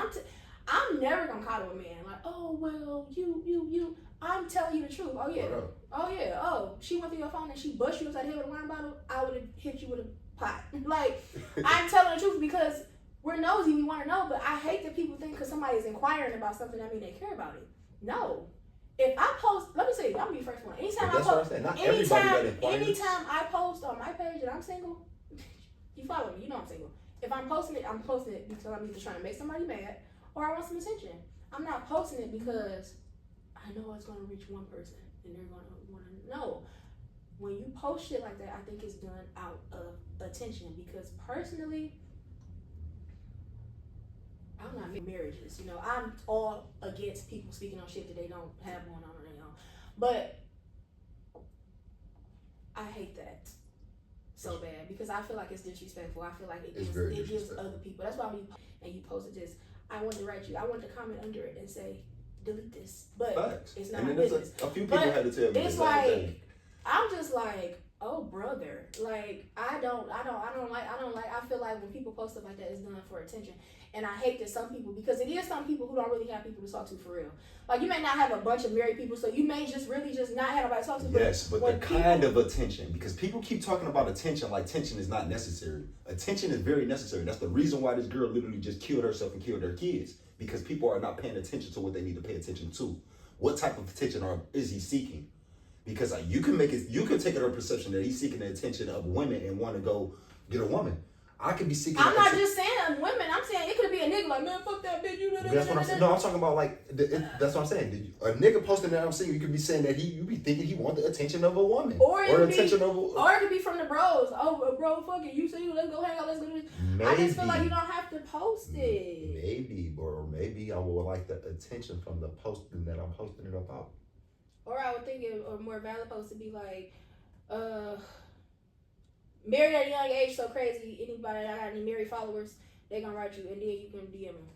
I'm never gonna coddle a man. Like, oh well, you. I'm telling you the truth. Oh yeah. Oh yeah. Oh, she went through your phone and she bust you upside the head with a wine bottle. I would have hit you with a pot. Like, I'm telling the truth because we're nosy. We want to know, but I hate that people think because somebody is inquiring about something, that mean they care about it. No. If I post, let me say, I'm be the first one. Anytime I post on my page that I'm single, you follow me, you know I'm single. If I'm posting it because I'm either trying to make somebody mad or I want some attention. I'm not posting it because I know it's going to reach one person and they're going to want to know. When you post shit like that, I think it's done out of attention because personally, I'm not marriages. You know, I'm all against people speaking on shit that they don't have going on their own. But I hate that so bad because I feel like it's disrespectful. I feel like it gives other people. That's why when you posted this, I wanted to write you. I wanted to comment under it and say, delete this. But facts. It's not my business. A few people had to tell me. It's like I'm just like, oh brother, like I don't like. I feel like when people post stuff like that, it's done for attention. And I hate that some people, because it is some people who don't really have people to talk to for real. Like, you may not have a bunch of married people, so you may just really just not have nobody to talk to. Yes, but the kind of attention, because people keep talking about attention like attention is not necessary. Attention is very necessary. That's the reason why this girl literally just killed herself and killed her kids, because people are not paying attention to what they need to pay attention to. What type of attention is he seeking? Because you can take it a perception that he's seeking the attention of women and want to go get a woman. I could be seeking. I'm not just saying women. I'm saying it could be a nigga like, man, fuck that bitch. That's what I'm saying. No, I'm talking about like that's what I'm saying. A nigga posting that I'm saying, you could be saying that you be thinking he want the attention of a woman, or it could be from the bros. Oh, bro, fuck it. You single? Let's go hang out. Let's go do this. I just feel like you don't have to post it. Maybe I would like the attention from the posting that I'm posting it about. Or I would think a more valid post to be like, married at a young age, so crazy. Anybody that got any married followers, they gonna write you, and then you can DM them.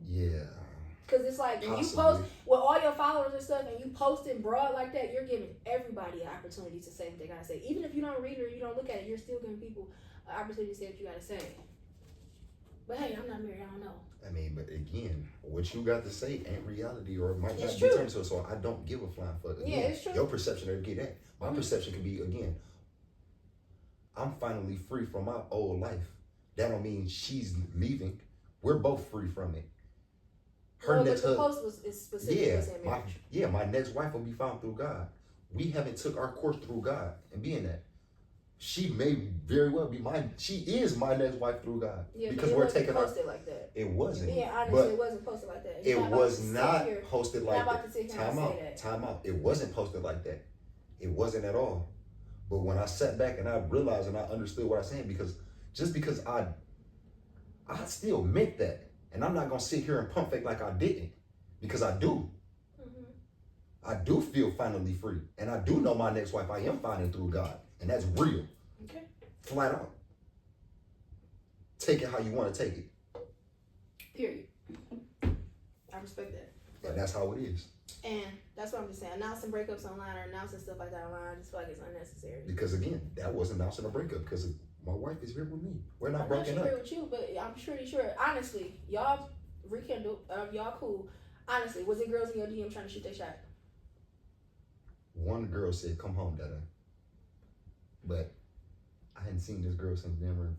Yeah. Cause it's like when you post with all your followers and stuff, and you posting broad like that, you're giving everybody an opportunity to say what they gotta say. Even if you don't read it or you don't look at it, you're still giving people an opportunity to say what you gotta say. But hey, I'm not married. I don't know. I mean, but again, what you got to say ain't reality, or it might not it's be true. terms to it. So I don't give a flying fuck. Again, yeah, it's true. Your perception of get that. My perception could be, again, I'm finally free from my old life. That don't mean she's leaving. We're both free from it. Her next the post is specific. My next wife will be found through God. We haven't took our course through God and being that. She may very well be she is my next wife through God. Yeah, because we're taking posted like that. It wasn't. Yeah, honestly, it wasn't posted like that. It was not posted like that. Time out. It wasn't posted like that. It wasn't at all. But when I sat back and I realized and I understood what I was saying, because I still meant that. And I'm not going to sit here and pump fake like I didn't, because I do. Mm-hmm. I do feel finally free. And I do know my next wife I am finding through God. And that's real. Okay. Flat out. Take it how you want to take it. Period. I respect that. And that's how it is. And that's what I'm just saying. Announcing breakups online or announcing stuff like that online, I just feel like it's unnecessary. Because again, that wasn't announcing a breakup, because my wife is here with me. We're not broken up. I'm here with you, but I'm pretty sure. Honestly, y'all rekindled. Y'all cool. Honestly, was it girls in your DM trying to shoot their shot? One girl said, "Come home, Dada." But I hadn't seen this girl since Denver,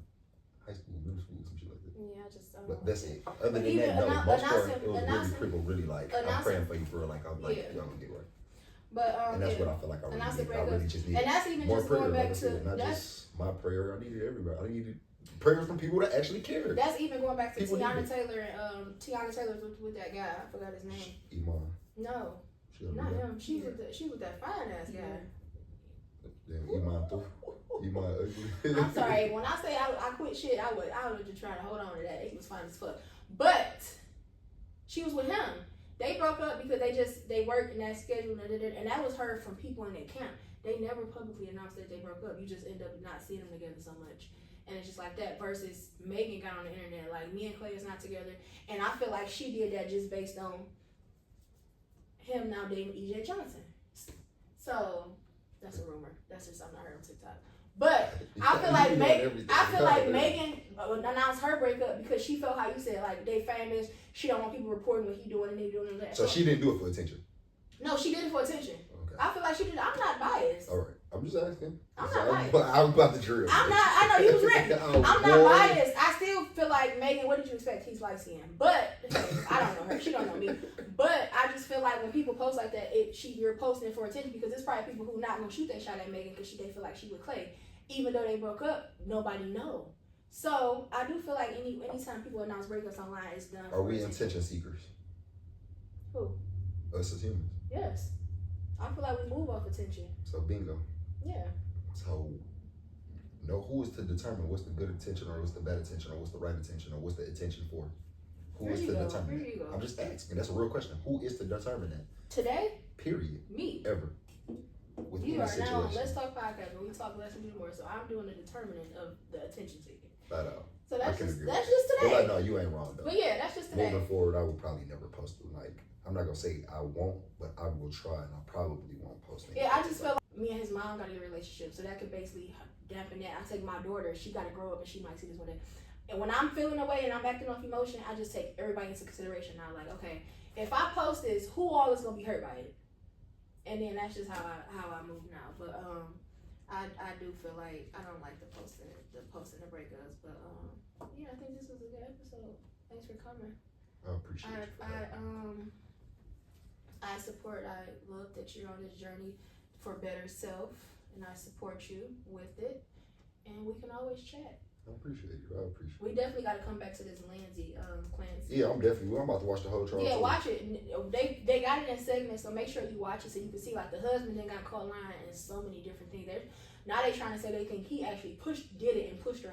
high school, middle school, some shit like that. Yeah, I just. But that's it. Other than that, no. Most part, it was people really like, I'm praying for you, bro. Like, I'm like, y'all gonna get right. But and that's what I feel like I really need. I really just need. And that's even more just prayer, going back to not just my prayer. I needed everybody. I needed prayers from people that actually care. That's even going back to Tiana Taylor and Tiana Taylor with that guy. I forgot his name. Iman. No, not him. She was that fine ass guy. Damn, Iman ugly. I'm sorry. When I say I quit shit, I would just try to hold on to that. It was fine as fuck. But she was with him. They broke up because they worked in that schedule, and that was heard from people in their camp. They never publicly announced that they broke up. You just end up not seeing them together so much. And it's just like that versus Megan got on the internet like, me and Clay is not together. And I feel like she did that just based on him now dating EJ Johnson. So that's a rumor. That's just something I heard on TikTok. But I feel like Megan announced her breakup because she felt how you said, like, they famous. She don't want people reporting what he doing and they doing that. So she didn't do it for attention. No, she did it for attention. Okay. I feel like she did. I'm not biased. All right, I'm just asking. I'm not biased. I'm about to drill. I'm not. I know you was ready. Oh, I'm boy. not biased. I still feel like Megan. What did you expect? He's light skinned, but I don't know her. She don't know me. But I just feel like when people post like that, you're posting for attention because there's probably people who not gonna shoot that shot at Megan because they feel like she with Clay, even though they broke up. Nobody know. So I do feel like anytime people announce breakups online, it's done. Are we attention seekers? Who? Us as humans. Yes. I feel like we move off attention. So bingo. Yeah. So, who is to determine what's the good attention or what's the bad attention or what's the right attention or what's the attention for? Who is to determine that? I'm just asking. That's a real question. Who is to determine that? Today? Period. Me. Ever. With You any are situation. now. Let's talk podcast, but we talk less and do more. So I'm doing the determining of the attention seeking. Flat out. So that's just Well, today. I know you ain't wrong though. But yeah, that's just today. Moving forward, I will probably never post it. Like, I'm not gonna say I won't, but I will try, and I probably won't post it. Yeah, I just feel like me and his mom got in a relationship, so that could basically dampen that. I take my daughter; she got to grow up, and she might see this one day. And when I'm feeling away and I'm acting off emotion, I just take everybody into consideration. Now, like, okay, if I post this, who all is gonna be hurt by it? And then that's just how I move now. But I do feel like I don't like the posting the breakups. But yeah, I think this was a good episode. Thanks for coming. I appreciate you. I support. I love that you're on this journey for better self, and I support you with it. And we can always chat. I appreciate you. We definitely got to come back to this Lindsay Clancy. Yeah, I'm about to watch the whole trial. Yeah, watch it. They got it in segments, so make sure you watch it so you can see like the husband then got caught lying and so many different things. Now they trying to say they think he actually did it and pushed her